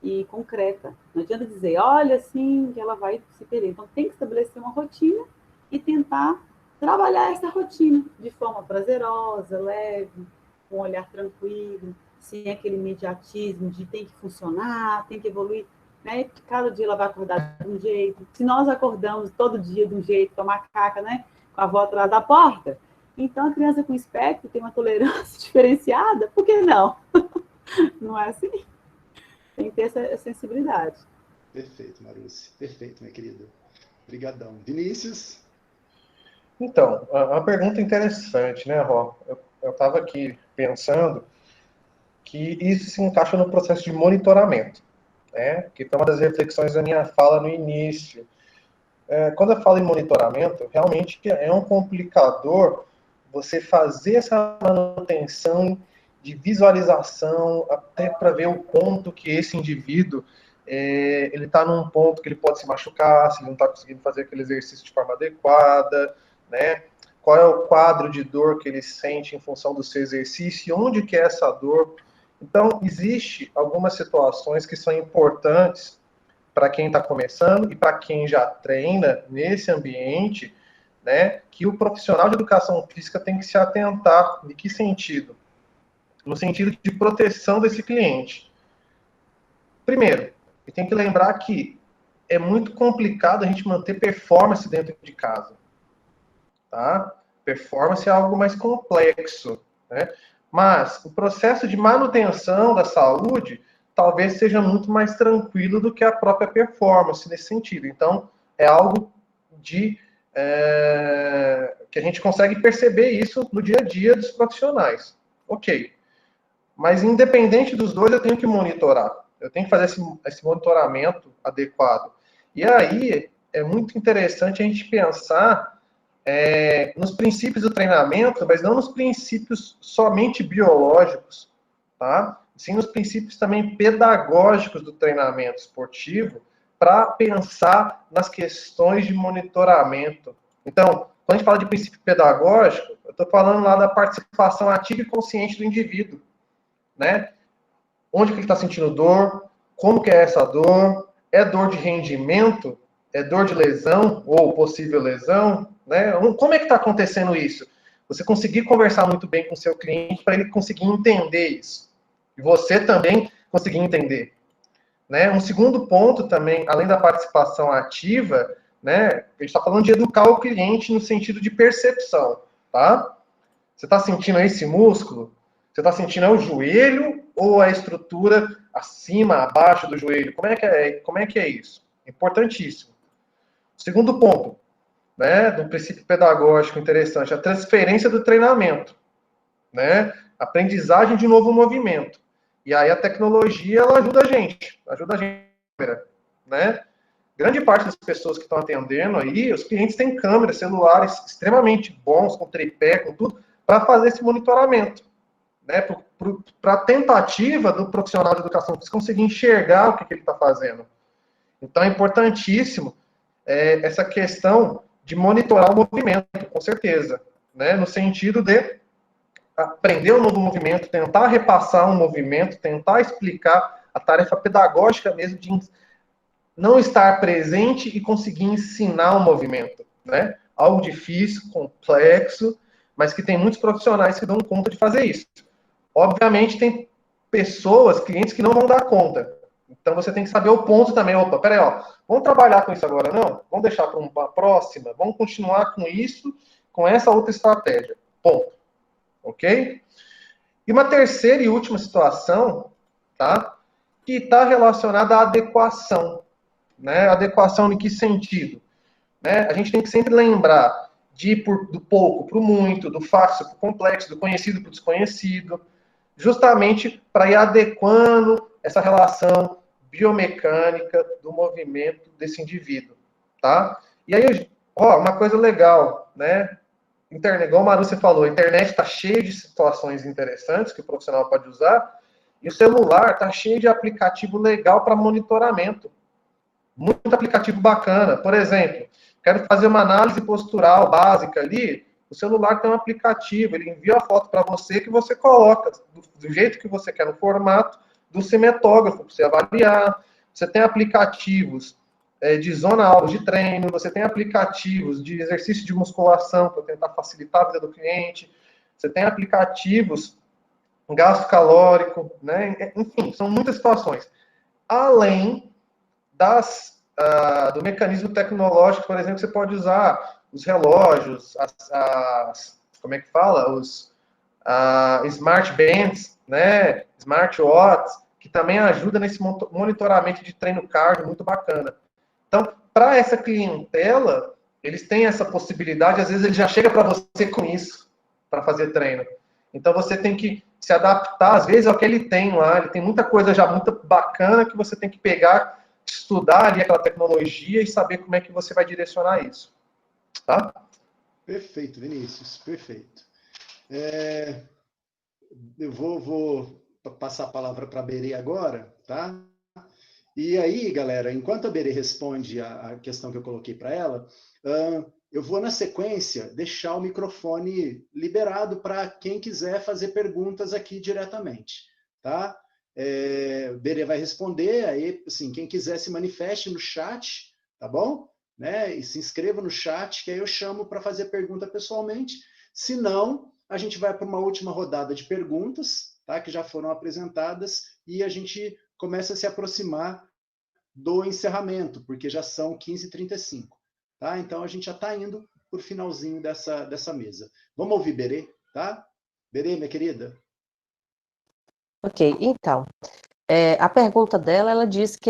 e concreta. Não adianta dizer, olha, assim, que ela vai se perder. Então, tem que estabelecer uma rotina e tentar trabalhar essa rotina de forma prazerosa, leve, com um olhar tranquilo, sem aquele imediatismo de tem que funcionar, tem que evoluir, né? Porque cada dia ela vai acordar de um jeito. Se nós acordamos todo dia de um jeito, com a macaca, né? Com a avó atrás da porta, então a criança com espectro tem uma tolerância diferenciada, por que não? Não é assim? Tem que ter essa sensibilidade.
Perfeito, Maruce. Perfeito, minha querida. Obrigadão. Vinícius?
Então, uma pergunta interessante, né, Ró? Eu estava aqui pensando que isso se encaixa no processo de monitoramento, né? Que foi uma das reflexões da minha fala no início. Quando eu falo em monitoramento, realmente é um complicador você fazer essa manutenção de visualização, até para ver o ponto que esse indivíduo ele está num ponto que ele pode se machucar, se ele não está conseguindo fazer aquele exercício de forma adequada, né? Qual é o quadro de dor que ele sente em função do seu exercício, e onde que é essa dor. Então, existe algumas situações que são importantes para quem está começando e para quem já treina nesse ambiente, né, que o profissional de educação física tem que se atentar. De que sentido? No sentido de proteção desse cliente. Primeiro, ele tem que lembrar que é muito complicado a gente manter performance dentro de casa. Tá? Performance é algo mais complexo, né? Mas o processo de manutenção da saúde talvez seja muito mais tranquilo do que a própria performance nesse sentido. Então, é algo de que a gente consegue perceber isso no dia a dia dos profissionais. Ok. Mas, independente dos dois, eu tenho que monitorar. Eu tenho que fazer esse monitoramento adequado. E aí, é muito interessante a gente pensar nos princípios do treinamento, mas não nos princípios somente biológicos, tá? Sim nos princípios também pedagógicos do treinamento esportivo, para pensar nas questões de monitoramento. Então, quando a gente fala de princípio pedagógico, eu estou falando lá da participação ativa e consciente do indivíduo, né? Onde que ele está sentindo dor, como que é essa dor, é dor de rendimento, é dor de lesão ou possível lesão, né? Como é que está acontecendo isso? Você conseguir conversar muito bem com o seu cliente para ele conseguir entender isso. E você também conseguir entender. Né? Um segundo ponto também, além da participação ativa, né? A gente está falando de educar o cliente no sentido de percepção, tá? Você está sentindo esse músculo? Você está sentindo o joelho ou a estrutura acima, abaixo do joelho? Como é que é isso? Importantíssimo. Segundo ponto, né, do princípio pedagógico interessante, a transferência do treinamento, né? Aprendizagem de novo movimento. E aí a tecnologia, ela ajuda a gente, né? Grande parte das pessoas que estão atendendo aí, os clientes têm câmeras, celulares extremamente bons, com tripé, com tudo, para fazer esse monitoramento, né? Para a tentativa do profissional de educação física conseguir enxergar o que ele está fazendo. Então é importantíssimo essa questão de monitorar o movimento, com certeza, né? No sentido de aprender um novo movimento, tentar repassar um movimento, tentar explicar a tarefa pedagógica mesmo de não estar presente e conseguir ensinar o movimento, né? Algo difícil, complexo, mas que tem muitos profissionais que dão conta de fazer isso. Obviamente tem pessoas, clientes que não vão dar conta. Então você tem que saber o ponto também. Opa, peraí, ó, vamos trabalhar com isso agora, não? Vamos deixar para uma próxima? Vamos continuar com isso, com essa outra estratégia. Ponto. Ok? E uma terceira e última situação, tá? Que está relacionada à adequação. Né? Adequação em que sentido? Né? A gente tem que sempre lembrar de ir do pouco para o muito, do fácil para o complexo, do conhecido para o desconhecido, justamente para ir adequando essa relação biomecânica do movimento desse indivíduo, tá? E aí, ó, uma coisa legal, né? Internet, igual o Maruce falou, a internet está cheia de situações interessantes que o profissional pode usar, e o celular está cheio de aplicativo legal para monitoramento. Muito aplicativo bacana. Por exemplo, quero fazer uma análise postural básica ali, o celular tem um aplicativo, ele envia a foto para você que você coloca do jeito que você quer, no formato, do cinetógrafo, para você avaliar. Você tem aplicativos de zona-alvo de treino, você tem aplicativos de exercício de musculação para tentar facilitar a vida do cliente, você tem aplicativos gasto calórico, né? Enfim, são muitas situações. Além do mecanismo tecnológico, por exemplo, você pode usar os relógios, como é que fala? Os smart bands, né? Smartwatches, que também ajuda nesse monitoramento de treino cardio muito bacana. Então, para essa clientela, eles têm essa possibilidade, às vezes ele já chega para você com isso, para fazer treino. Então, você tem que se adaptar, às vezes, ao que ele tem lá. Ele tem muita coisa já muito bacana que você tem que pegar, estudar ali aquela tecnologia e saber como é que você vai direcionar isso. Tá?
Perfeito, Vinícius, perfeito. Eu vou passar a palavra para a Berê agora, tá? E aí, galera, enquanto a Berê responde a questão que eu coloquei para ela, eu vou, na sequência, deixar o microfone liberado para quem quiser fazer perguntas aqui diretamente, tá? Berê vai responder, aí, assim, quem quiser se manifeste no chat, tá bom? Né? E se inscreva no chat, que aí eu chamo para fazer pergunta pessoalmente. Se não, a gente vai para uma última rodada de perguntas, tá? Que já foram apresentadas, e a gente começa a se aproximar do encerramento, porque já são 15h35. Tá? Então, a gente já está indo para o finalzinho dessa mesa. Vamos ouvir Berê, tá? Berê, minha querida.
Ok, então, a pergunta dela, ela diz que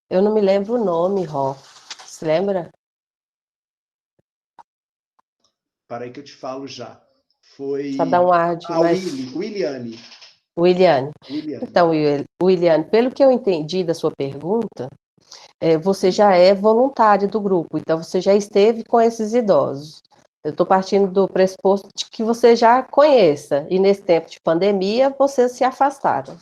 eu não me lembro o nome, Ró. Se lembra?
Para aí que eu te falo já. Foi
Só dá um ar de mais...
Williane.
Williane. Então, Williane, pelo que eu entendi da sua pergunta, você já é voluntário do grupo, então você já esteve com esses idosos. Eu estou partindo do pressuposto de que você já conheça, e nesse tempo de pandemia, vocês se afastaram.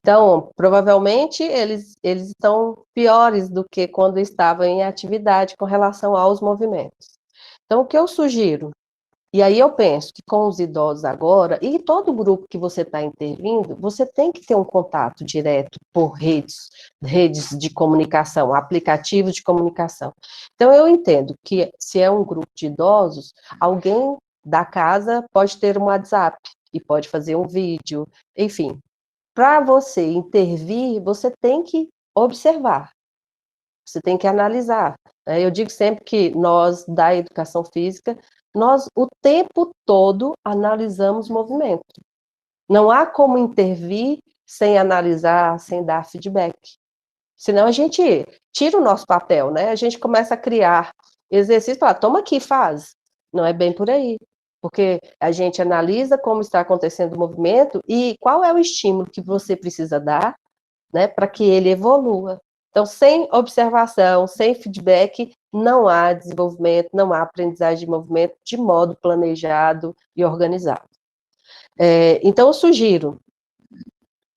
Então, provavelmente, eles estão piores do que quando estavam em atividade com relação aos movimentos. Então, o que eu sugiro? E aí eu penso que com os idosos agora, e todo grupo que você está intervindo, você tem que ter um contato direto por redes de comunicação, aplicativos de comunicação. Então eu entendo que se é um grupo de idosos, alguém da casa pode ter um WhatsApp e pode fazer um vídeo, enfim. Para você intervir, você tem que observar. Você tem que analisar. Eu digo sempre que nós, da educação física, nós o tempo todo analisamos movimento. Não há como intervir sem analisar, sem dar feedback. Senão a gente tira o nosso papel, né? A gente começa a criar exercício, fala, toma aqui, faz. Não é bem por aí. Porque a gente analisa como está acontecendo o movimento e qual é o estímulo que você precisa dar, né, para que ele evolua. Então, sem observação, sem feedback, não há desenvolvimento, não há aprendizagem de movimento de modo planejado e organizado. Então, eu sugiro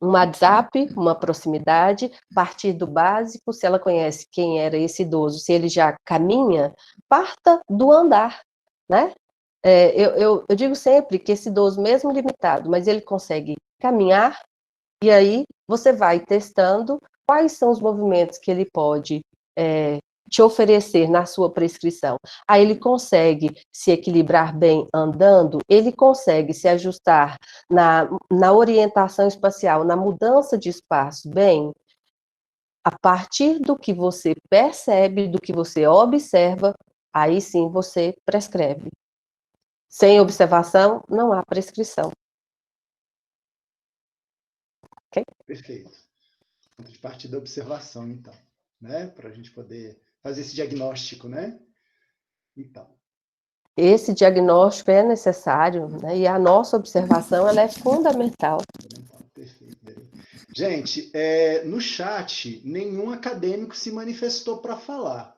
um WhatsApp, uma proximidade, partir do básico, se ela conhece quem era esse idoso, se ele já caminha, parta do andar, né? Eu digo sempre que esse idoso, mesmo limitado, mas ele consegue caminhar, e aí você vai testando quais são os movimentos que ele pode te oferecer na sua prescrição. Aí ele consegue se equilibrar bem andando, ele consegue se ajustar na orientação espacial, na mudança de espaço bem. A partir do que você percebe, do que você observa, aí sim você prescreve. Sem observação, não há prescrição. Okay?
Perfeito. De partir da observação, então, né? Para a gente poder fazer esse diagnóstico, né? Então.
Esse diagnóstico é necessário, né? E a nossa observação ela é fundamental.
Perfeito. Gente, no chat, nenhum acadêmico se manifestou para falar,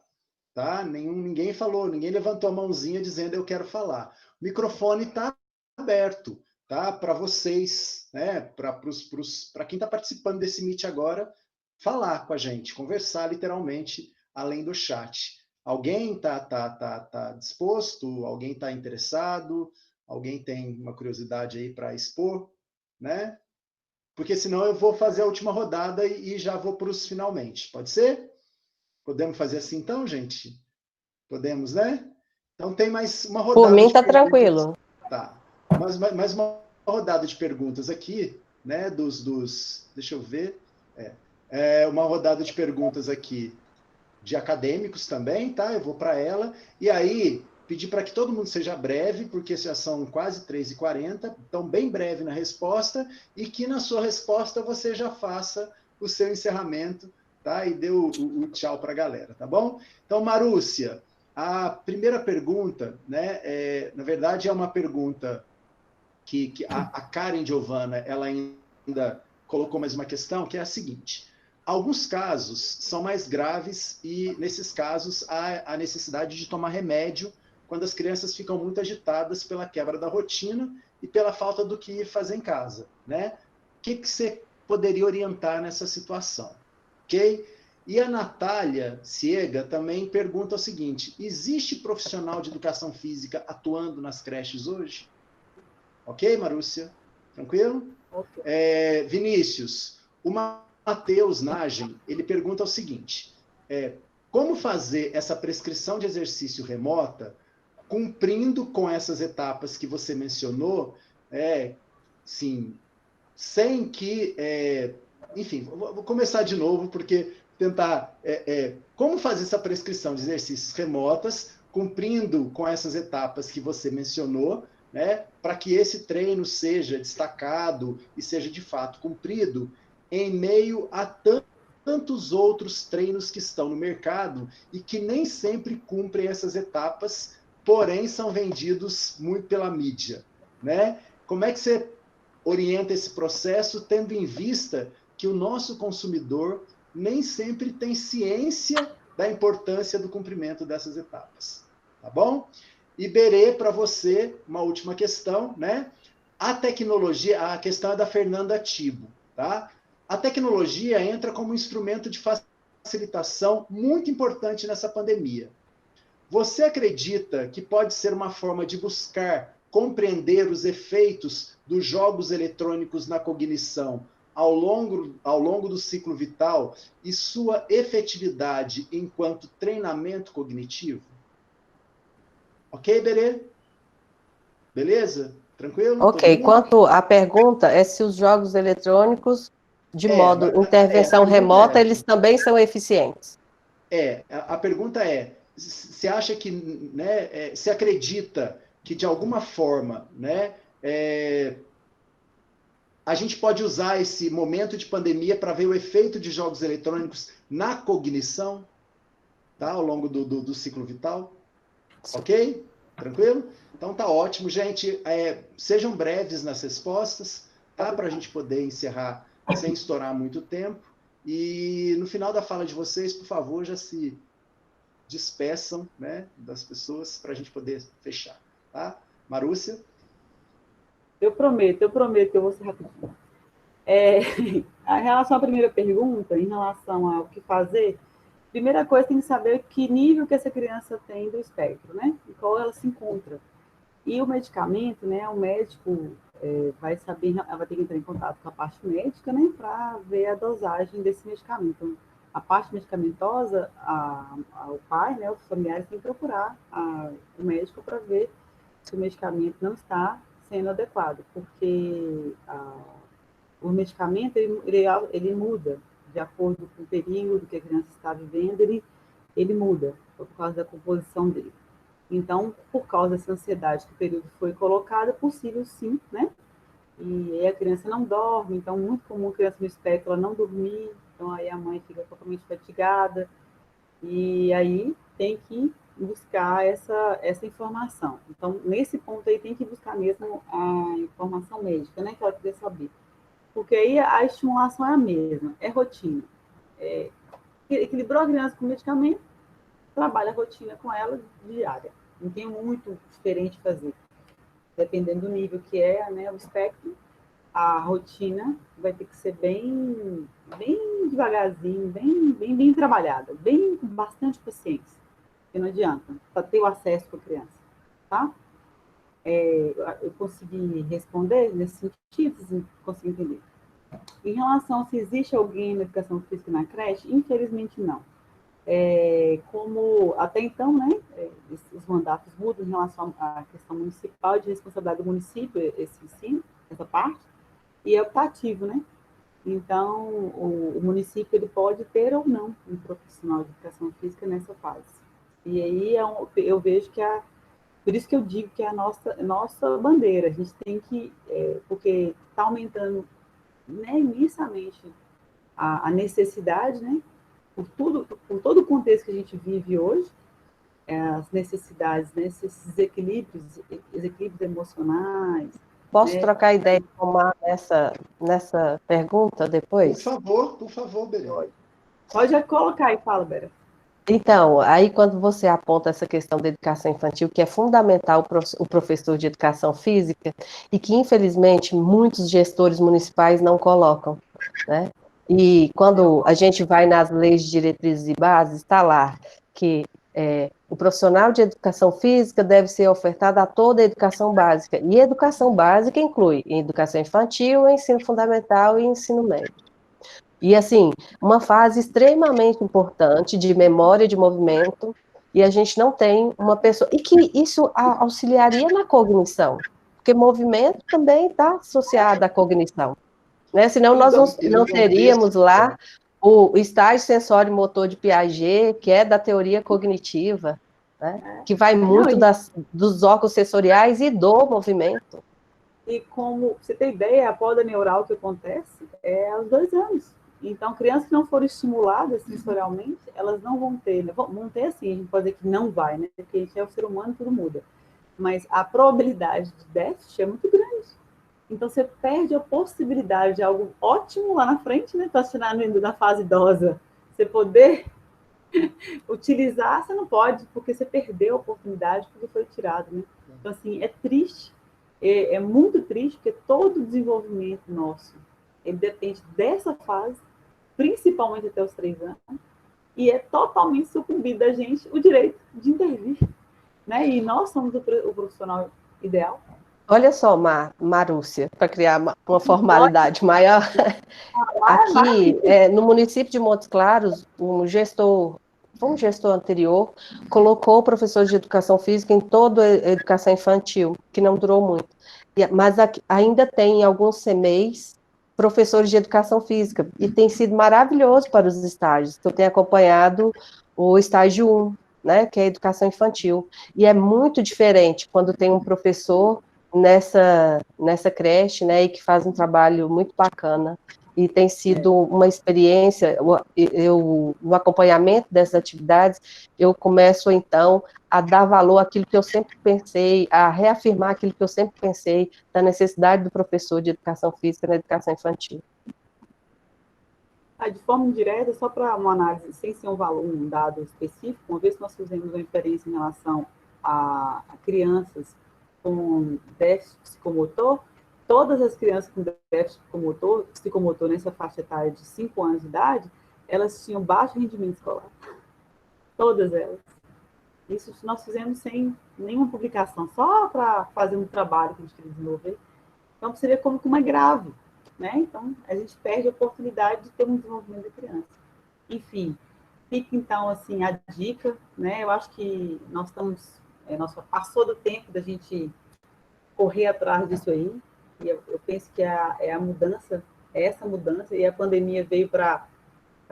tá? Ninguém falou, ninguém levantou a mãozinha dizendo eu quero falar. O microfone está aberto, tá? Para vocês, né? Para quem está participando desse Meet agora, falar com a gente, conversar literalmente além do chat. Alguém tá disposto? Alguém está interessado? Alguém tem uma curiosidade aí para expor, né? porque senão eu vou fazer a última rodada e já vou para os finalmente. Pode ser? Podemos fazer assim então, gente? Podemos, né? Então tem mais uma rodada.
Por mim
de
tá
perguntas.
tranquilo.
Tá. Mais uma rodada de perguntas aqui, né? Deixa eu ver. Uma rodada de perguntas aqui de acadêmicos também, tá? Eu vou para ela. E aí, pedir para que todo mundo seja breve, porque já são quase 3h40, então bem breve na resposta, e que na sua resposta você já faça o seu encerramento, tá? E dê o tchau para a galera, tá bom? Então, Marúcia, a primeira pergunta, né? Na verdade, é uma pergunta que a Karen Giovanna, ela ainda colocou mais uma questão, que é a seguinte: alguns casos são mais graves e, nesses casos, há a necessidade de tomar remédio quando as crianças ficam muito agitadas pela quebra da rotina e pela falta do que fazer em casa, né? O que você poderia orientar nessa situação? Ok? E a Natália Ciega também pergunta o seguinte: existe profissional de educação física atuando nas creches hoje? Ok, Marúcia? Tranquilo?
Okay.
Vinícius, o Matheus Nagem, ele pergunta o seguinte: como fazer essa prescrição de exercício remota cumprindo com essas etapas que você mencionou, sim, sem que... enfim, vou começar de novo, porque tentar... como fazer essa prescrição de exercícios remotas cumprindo com essas etapas que você mencionou, né, para que esse treino seja destacado e seja de fato cumprido em meio a tantos outros treinos que estão no mercado e que nem sempre cumprem essas etapas, porém são vendidos muito pela mídia, né? Como é que você orienta esse processo, tendo em vista que o nosso consumidor nem sempre tem ciência da importância do cumprimento dessas etapas, tá bom? Iberê, para você, uma última questão, né? A tecnologia, a questão é da Fernanda Tibo, tá? A tecnologia entra como instrumento de facilitação muito importante nessa pandemia. Você acredita que pode ser uma forma de buscar compreender os efeitos dos jogos eletrônicos na cognição ao longo do ciclo vital e sua efetividade enquanto treinamento cognitivo? Ok, Berê? Beleza? Tranquilo?
Ok, quanto à pergunta é se os jogos eletrônicos, de modo intervenção remota, eles também são eficientes.
A pergunta é, você acha que, né, se acredita que de alguma forma, né, a gente pode usar esse momento de pandemia para ver o efeito de jogos eletrônicos na cognição, tá, ao longo do ciclo vital? Ok? Tranquilo? Então tá ótimo, gente. Sejam breves nas respostas, tá? Para a gente poder encerrar sem estourar muito tempo. E no final da fala de vocês, por favor, já se despeçam, né, das pessoas para a gente poder fechar, tá? Marúcia?
Eu prometo que eu vou ser rapidinho. Em relação à primeira pergunta, em relação ao que fazer, primeira coisa, tem que saber que nível que essa criança tem do espectro, né? E qual ela se encontra. E o medicamento, né? O médico vai saber, ela vai ter que entrar em contato com a parte médica, né? Para ver a dosagem desse medicamento. Então, a parte medicamentosa, o pai, né? Os familiares têm que procurar o médico para ver se o medicamento não está sendo adequado, porque o medicamento ele muda de acordo com o período que a criança está vivendo, ele muda por causa da composição dele. Então, por causa dessa ansiedade que o período foi colocado, é possível sim, né? E aí a criança não dorme, então muito comum a criança no espectro ela não dormir, então aí a mãe fica totalmente fatigada, e aí tem que buscar essa informação. Então, nesse ponto aí tem que buscar mesmo a informação médica, né? Que ela queria saber. Porque aí a estimulação é a mesma, é rotina. Equilibrou a criança com medicamento, trabalha a rotina com ela diária. Não tem muito diferente fazer. Dependendo do nível que é, né, o espectro, a rotina vai ter que ser bem devagarzinho, bem trabalhada, com bastante paciência. Porque não adianta, para ter o acesso para a criança, tá? Eu consegui responder nesse sentido, vocês conseguem entender? Em relação a se existe alguém na educação física na creche, infelizmente não. Como até então, né, os mandatos mudam em relação à questão municipal, de responsabilidade do município, esse ensino, essa parte, e é optativo, né? Então, o município ele pode ter ou não um profissional de educação física nessa fase. E aí eu vejo que por isso que eu digo que é a nossa bandeira. A gente tem que, porque está aumentando, né, imensamente a necessidade, né? Por todo o contexto que a gente vive hoje, as necessidades, né, esses desequilíbrios emocionais.
Posso
Né?
trocar ideia com o Mar nessa pergunta depois?
Por favor, Berê.
Pode colocar e fala, Bera.
Então, aí quando você aponta essa questão da educação infantil, que é fundamental o professor de educação física, e que infelizmente muitos gestores municipais não colocam, né? E quando a gente vai nas leis de diretrizes e bases, está lá que o profissional de educação física deve ser ofertado a toda a educação básica, e educação básica inclui educação infantil, ensino fundamental e ensino médio. E, assim, uma fase extremamente importante de memória de movimento, e a gente não tem uma pessoa... E que isso auxiliaria na cognição, porque movimento também está associado à cognição, né? Senão nós não teríamos lá o estágio sensório-motor de Piaget, que é da teoria cognitiva, né? Que vai muito dos órgãos sensoriais e do movimento.
E como você tem ideia, a poda neural que acontece é aos 2 anos. Então, crianças que não forem estimuladas sensorialmente, elas não vão ter, né? Vão ter assim, a gente pode dizer que não vai, né? Porque a gente é o ser humano, tudo muda. Mas a probabilidade de déficit é muito grande. Então, você perde a possibilidade de algo ótimo lá na frente, né? Para chegar na fase idosa, você poder utilizar, você não pode, porque você perdeu a oportunidade, porque foi tirado, né? Então, assim, é triste, é muito triste, porque todo o desenvolvimento nosso, ele depende dessa fase, principalmente até os 3 anos, e é totalmente sucumbido da gente o direito de intervir, né? E nós somos o profissional ideal.
Olha só, Marúcia, para criar uma formalidade maior. Aqui, no município de Montes Claros, um gestor anterior colocou o professor de educação física em toda a educação infantil, que não durou muito. Mas ainda tem alguns CMEs professores de educação física, e tem sido maravilhoso para os estágios. Eu tenho acompanhado o estágio 1, né, que é a educação infantil, e é muito diferente quando tem um professor nessa creche, né, e que faz um trabalho muito bacana, e tem sido uma experiência, no acompanhamento dessas atividades, eu começo, então, a dar valor àquilo que eu sempre pensei, a reafirmar aquilo que eu sempre pensei, da necessidade do professor de educação física na educação infantil.
De forma indireta, só para uma análise, sem ser um dado específico, uma vez que nós fizemos uma experiência em relação a crianças com déficit psicomotor, todas as crianças com déficit psicomotor nessa faixa etária de 5 anos de idade, elas tinham baixo rendimento escolar. Todas elas. Isso nós fizemos sem nenhuma publicação, só para fazer um trabalho que a gente queria desenvolver. Então, você vê como é grave, né? Então, a gente perde a oportunidade de ter um desenvolvimento da criança. Enfim, fica, então, assim, a dica, né? Eu acho que nós passou do tempo da gente correr atrás disso aí, e eu penso que é essa mudança, e a pandemia veio para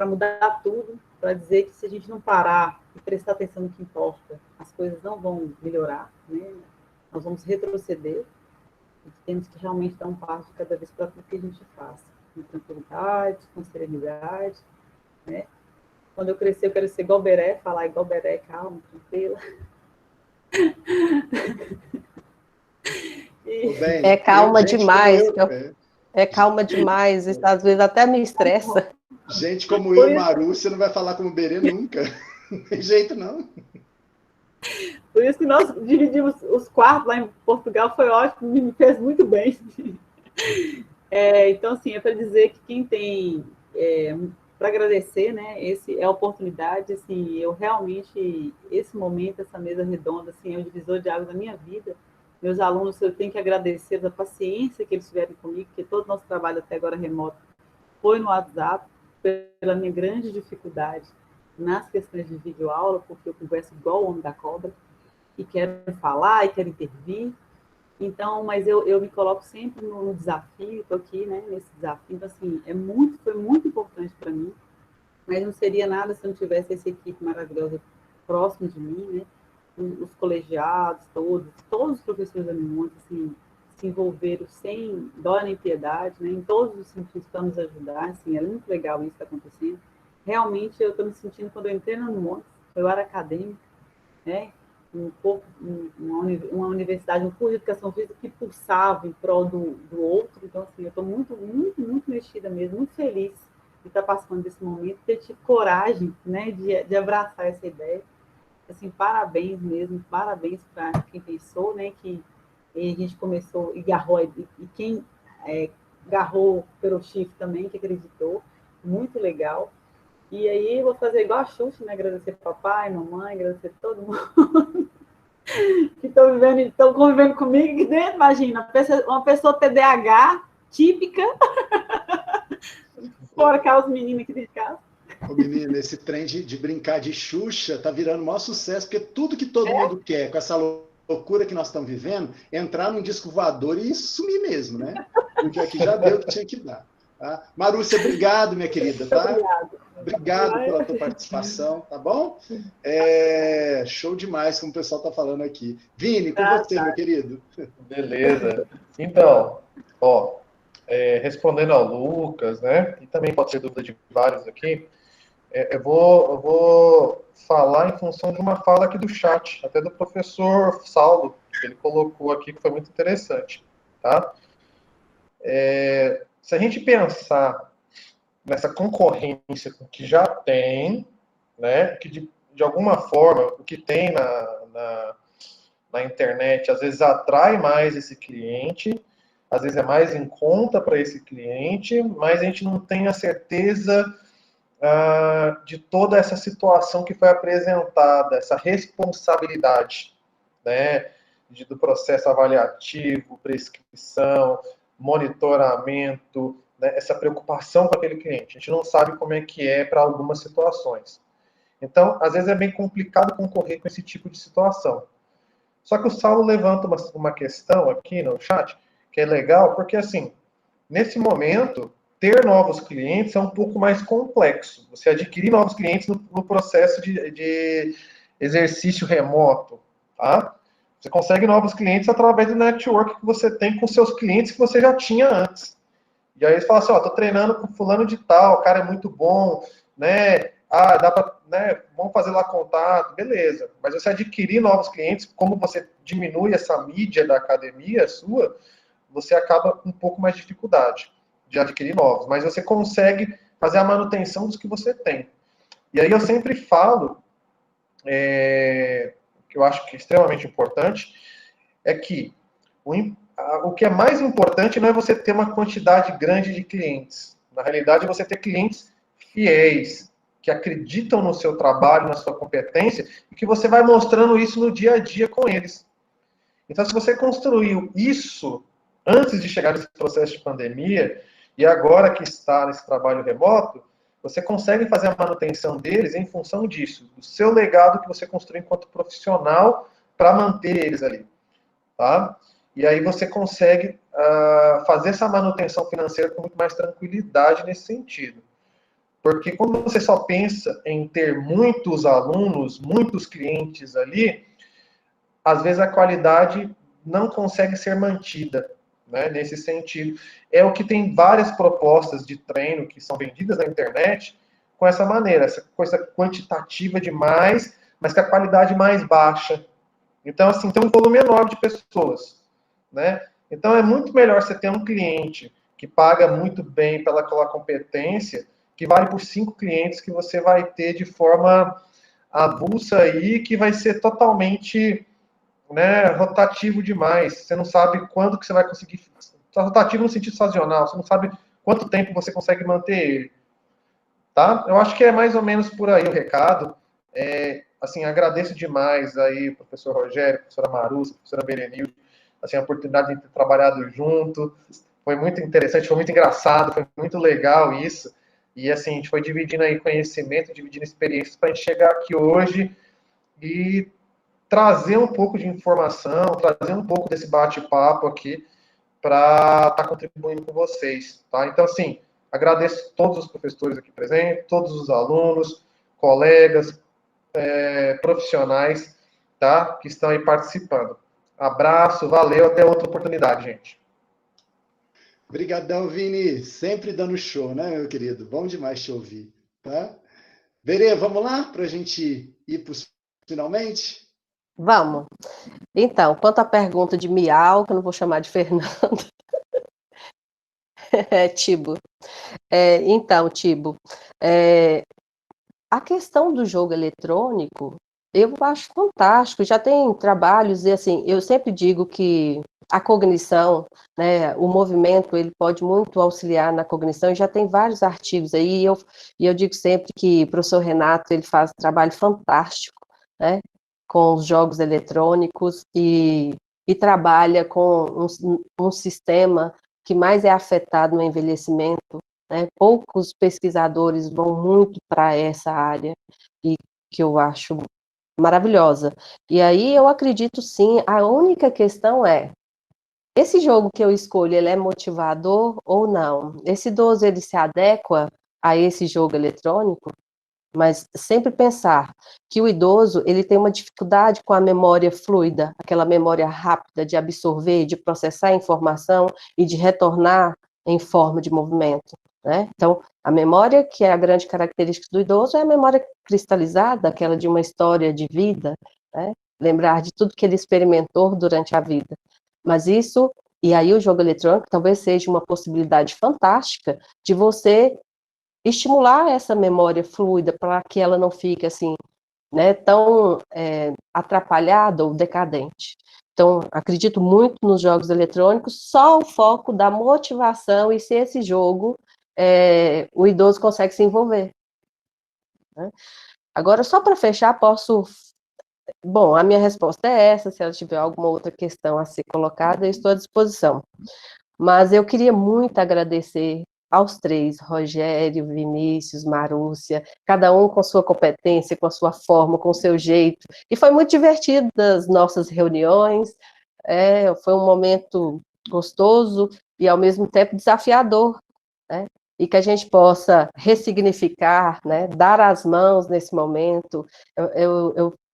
mudar tudo, para dizer que se a gente não parar e prestar atenção no que importa, as coisas não vão melhorar, né? Nós vamos retroceder, e temos que realmente dar um passo de cada vez para tudo que a gente faz, com tranquilidade, com serenidade, né? Quando eu crescer, eu quero ser igual Beré, falar igual Beré, calma, tranquila.
É calma demais. É calma demais, às vezes até me estressa.
Gente como eu, Marúcia, não vai falar como Berê nunca. Não tem jeito, não.
Por isso que nós dividimos os quartos lá em Portugal, foi ótimo, me fez muito bem. Então, assim, é para dizer que quem tem... para agradecer, né? Esse é a oportunidade, assim, eu realmente, esse momento, essa mesa redonda, assim, é um divisor de águas da minha vida. Meus alunos, eu tenho que agradecer a paciência que eles tiveram comigo, porque todo o nosso trabalho até agora remoto foi no WhatsApp, pela minha grande dificuldade nas questões de videoaula, porque eu converso igual o homem da cobra, e quero falar, e quero intervir. Então, mas eu me coloco sempre no desafio, estou aqui, né, nesse desafio. Então, assim, foi muito importante para mim, mas não seria nada se eu não tivesse essa equipe maravilhosa próximo de mim, né? Os colegiados, todos os professores da Unimonte, assim, se envolveram sem dó nem piedade, né? Em todos os sentidos para nos ajudar, assim, é muito legal isso que está acontecendo. Realmente, eu estou me sentindo, quando eu entrei na Unimonte, eu era acadêmica, né? Uma universidade, um curso de educação física que pulsava em prol do outro. Então, assim, eu estou muito, muito, muito mexida mesmo, muito feliz de estar passando desse momento, ter tido coragem, né, de abraçar essa ideia. Assim, parabéns mesmo, parabéns para quem pensou, né, que a gente começou e garrou, e quem garrou pelo chifre também, que acreditou, muito legal. E aí eu vou fazer igual a Xuxa, né, agradecer papai, mamãe, agradecer todo mundo que estão convivendo comigo, que dentro, imagina, uma pessoa TDAH típica, fora aquelas meninas aqui dentro de casa.
Ô, menina, esse trem de brincar de Xuxa tá virando o maior sucesso, porque tudo que todo mundo quer, com essa loucura que nós estamos vivendo, entrar num disco voador e sumir mesmo, né? Porque aqui já deu o que tinha que dar. Tá? Marúcia, obrigado, minha querida, tá? Obrigado pela tua participação, tá bom? Show demais, como o pessoal tá falando aqui. Vini, com você, meu querido.
Beleza. Então, ó, respondendo ao Lucas, né? E também pode ser dúvida de vários aqui. Eu vou falar em função de uma fala aqui do chat, até do professor Saulo, que ele colocou aqui, que foi muito interessante, tá? Se a gente pensar nessa concorrência que já tem, né, que de alguma forma o que tem na internet às vezes atrai mais esse cliente, às vezes é mais em conta para esse cliente, mas a gente não tem a certeza de toda essa situação que foi apresentada, essa responsabilidade, né, do processo avaliativo, prescrição, monitoramento, né, essa preocupação com aquele cliente. A gente não sabe como é que é para algumas situações. Então, às vezes é bem complicado concorrer com esse tipo de situação. Só que o Saulo levanta uma questão aqui no chat, que é legal, porque assim, nesse momento, ter novos clientes é um pouco mais complexo. Você adquirir novos clientes no processo de exercício remoto, tá? Você consegue novos clientes através do network que você tem com seus clientes que você já tinha antes. E aí eles falam assim, ó, tô treinando com fulano de tal, o cara é muito bom, né? Dá pra, né? Vamos fazer lá contato, beleza. Mas você adquirir novos clientes, como você diminui essa mídia da academia sua, você acaba com um pouco mais de dificuldade de adquirir novos. Mas você consegue fazer a manutenção dos que você tem. E aí eu sempre falo, que eu acho que é extremamente importante, é que o que é mais importante não é você ter uma quantidade grande de clientes. Na realidade, é você ter clientes fiéis, que acreditam no seu trabalho, na sua competência, e que você vai mostrando isso no dia a dia com eles. Então, se você construiu isso antes de chegar nesse processo de pandemia, e agora que está nesse trabalho remoto, você consegue fazer a manutenção deles em função disso, do seu legado que você construiu enquanto profissional para manter eles ali. Tá? E aí você consegue fazer essa manutenção financeira com muito mais tranquilidade nesse sentido. Porque quando você só pensa em ter muitos alunos, muitos clientes ali, às vezes a qualidade não consegue ser mantida, né, nesse sentido. É o que tem várias propostas de treino que são vendidas na internet com essa maneira, essa coisa quantitativa demais, mas com a qualidade mais baixa. Então, assim, tem um volume enorme de pessoas, né? Então, é muito melhor você ter um cliente que paga muito bem pelaquela competência, que vale por 5 clientes que você vai ter de forma avulsa aí, que vai ser totalmente, né, rotativo demais. Você não sabe quando que você vai conseguir... Rotativo no sentido sazonal, você não sabe quanto tempo você consegue manter ele. Tá? Eu acho que é mais ou menos por aí o recado. Assim, agradeço demais aí o professor Rogério, a professora Marussa, a professora Berenilde, assim, a oportunidade de ter trabalhado junto, Foi muito interessante, foi muito engraçado, foi muito legal isso. E assim, a gente foi dividindo aí conhecimento, dividindo experiências para a gente chegar aqui hoje e trazer um pouco de informação, trazer um pouco desse bate-papo aqui para estar contribuindo com vocês, tá? Então, assim, agradeço todos os professores aqui presentes, todos os alunos, colegas, profissionais, tá? Que estão aí participando. Abraço, valeu, até outra oportunidade, gente.
Obrigadão, Vini. Sempre dando show, né, meu querido? Bom demais te ouvir, tá? Berê, vamos lá para a gente ir para os finalmente?
Vamos. Então, quanto à pergunta de Miau, que eu não vou chamar de Fernando, Tibo. Então, Tibo, a questão do jogo eletrônico, eu acho fantástico. Já tem trabalhos, e assim, eu sempre digo que a cognição, né, o movimento, ele pode muito auxiliar na cognição, e já tem vários artigos aí, e eu digo sempre que o professor Renato, ele faz um trabalho fantástico, né, com os jogos eletrônicos, e trabalha com um sistema que mais é afetado no envelhecimento, né? Poucos pesquisadores vão muito para essa área, e que eu acho maravilhosa. E aí eu acredito sim, a única questão é, esse jogo que eu escolho, ele é motivador ou não? Esse idoso, ele se adequa a esse jogo eletrônico? Mas sempre pensar que o idoso, ele tem uma dificuldade com a memória fluida, aquela memória rápida de absorver, de processar a informação e de retornar em forma de movimento, né? Então, a memória, que é a grande característica do idoso, é a memória cristalizada, aquela de uma história de vida, né? Lembrar de tudo que ele experimentou durante a vida. Mas isso, e aí o jogo eletrônico talvez seja uma possibilidade fantástica de você estimular essa memória fluida para que ela não fique assim, né, tão atrapalhada ou decadente. Então, acredito muito nos jogos eletrônicos, só o foco da motivação e se esse jogo o idoso consegue se envolver, né? Agora, só para fechar, bom, a minha resposta é essa, se ela tiver alguma outra questão a ser colocada, eu estou à disposição. Mas eu queria muito agradecer aos três, Rogério, Vinícius, Marúcia, cada um com sua competência, com a sua forma, com o seu jeito. E foi muito divertido as nossas reuniões, foi um momento gostoso e, ao mesmo tempo, desafiador, né? E que a gente possa ressignificar, né? Dar as mãos nesse momento.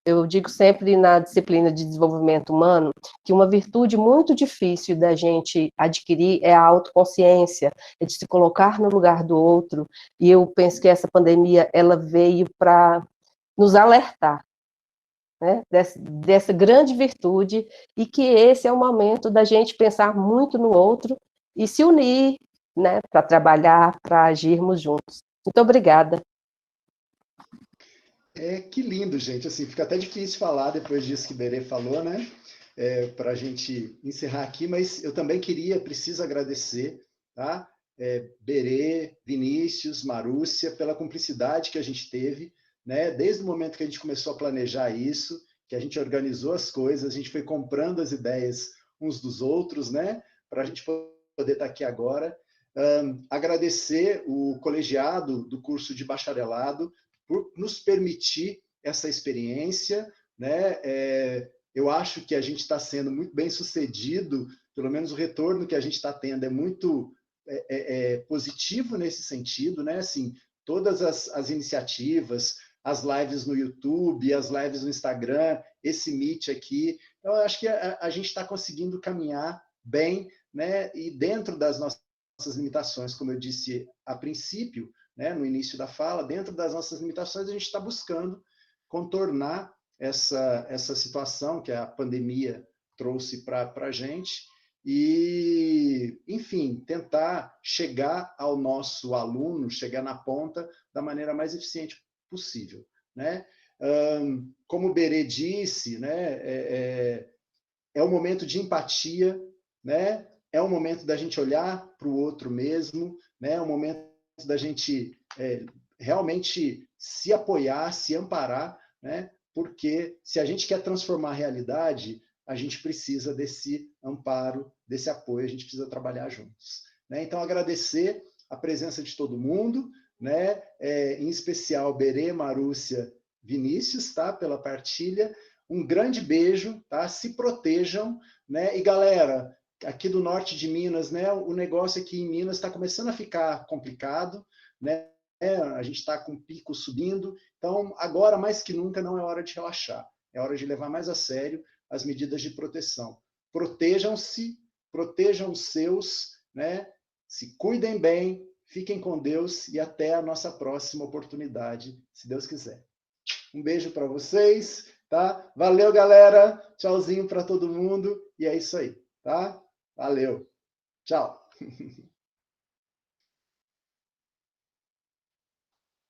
Eu digo sempre na disciplina de desenvolvimento humano que uma virtude muito difícil da gente adquirir é a autoconsciência, é de se colocar no lugar do outro, e eu penso que essa pandemia, ela veio para nos alertar, né, dessa grande virtude, e que esse é o momento da gente pensar muito no outro e se unir, né, para trabalhar, para agirmos juntos. Muito obrigada.
Que lindo, gente. Assim, fica até difícil falar depois disso que Berê falou, né? Para a gente encerrar aqui, mas eu também preciso agradecer, tá? Berê, Vinícius, Marúcia, pela cumplicidade que a gente teve, né? Desde o momento que a gente começou a planejar isso, que a gente organizou as coisas, a gente foi comprando as ideias uns dos outros, né? Para a gente poder estar aqui agora. Agradecer o colegiado do curso de bacharelado por nos permitir essa experiência, né? Eu acho que a gente está sendo muito bem sucedido, pelo menos o retorno que a gente está tendo é muito positivo nesse sentido, né? Assim, todas as iniciativas, as lives no YouTube, as lives no Instagram, esse Meet aqui, eu acho que a gente está conseguindo caminhar bem, né? E dentro das nossas limitações, como eu disse a princípio, né, no início da fala, dentro das nossas limitações, a gente está buscando contornar essa situação que a pandemia trouxe para a gente e, enfim, tentar chegar ao nosso aluno, chegar na ponta da maneira mais eficiente possível, né? Como o Berê disse, né, é um momento de empatia, né? É um momento da gente olhar para o outro mesmo, né? É um momento da gente realmente se apoiar, se amparar, né? Porque se a gente quer transformar a realidade, a gente precisa desse amparo, desse apoio, a gente precisa trabalhar juntos. Né? Então, agradecer a presença de todo mundo, né? Em especial Berê, Marúcia, Vinícius, tá? Pela partilha. Um grande beijo, tá? Se protejam, né? E galera, aqui do norte de Minas, né? O negócio aqui em Minas está começando a ficar complicado, né? A gente está com o pico subindo, então agora mais que nunca não é hora de relaxar, é hora de levar mais a sério as medidas de proteção. Protejam-se, protejam os seus, né? Se cuidem bem, fiquem com Deus e até a nossa próxima oportunidade, se Deus quiser. Um beijo para vocês, tá? Valeu, galera. Tchauzinho para todo mundo e é isso aí, tá? Valeu. Tchau.